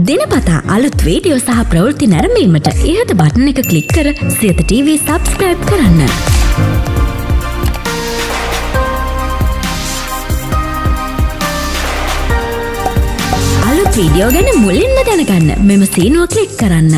දිනපතා අලුත් වීඩියෝ සහ ප්‍රවෘත්ති නැරඹීමට ඉහත බටන් එක ක්ලික් කර සියත TV සබ්ස්ක්‍රයිබ් කරන්න. අලුත් වීඩියෝ ගැන මුලින්ම දැනගන්න මෙම සීනුව ක්ලික් කරන්න.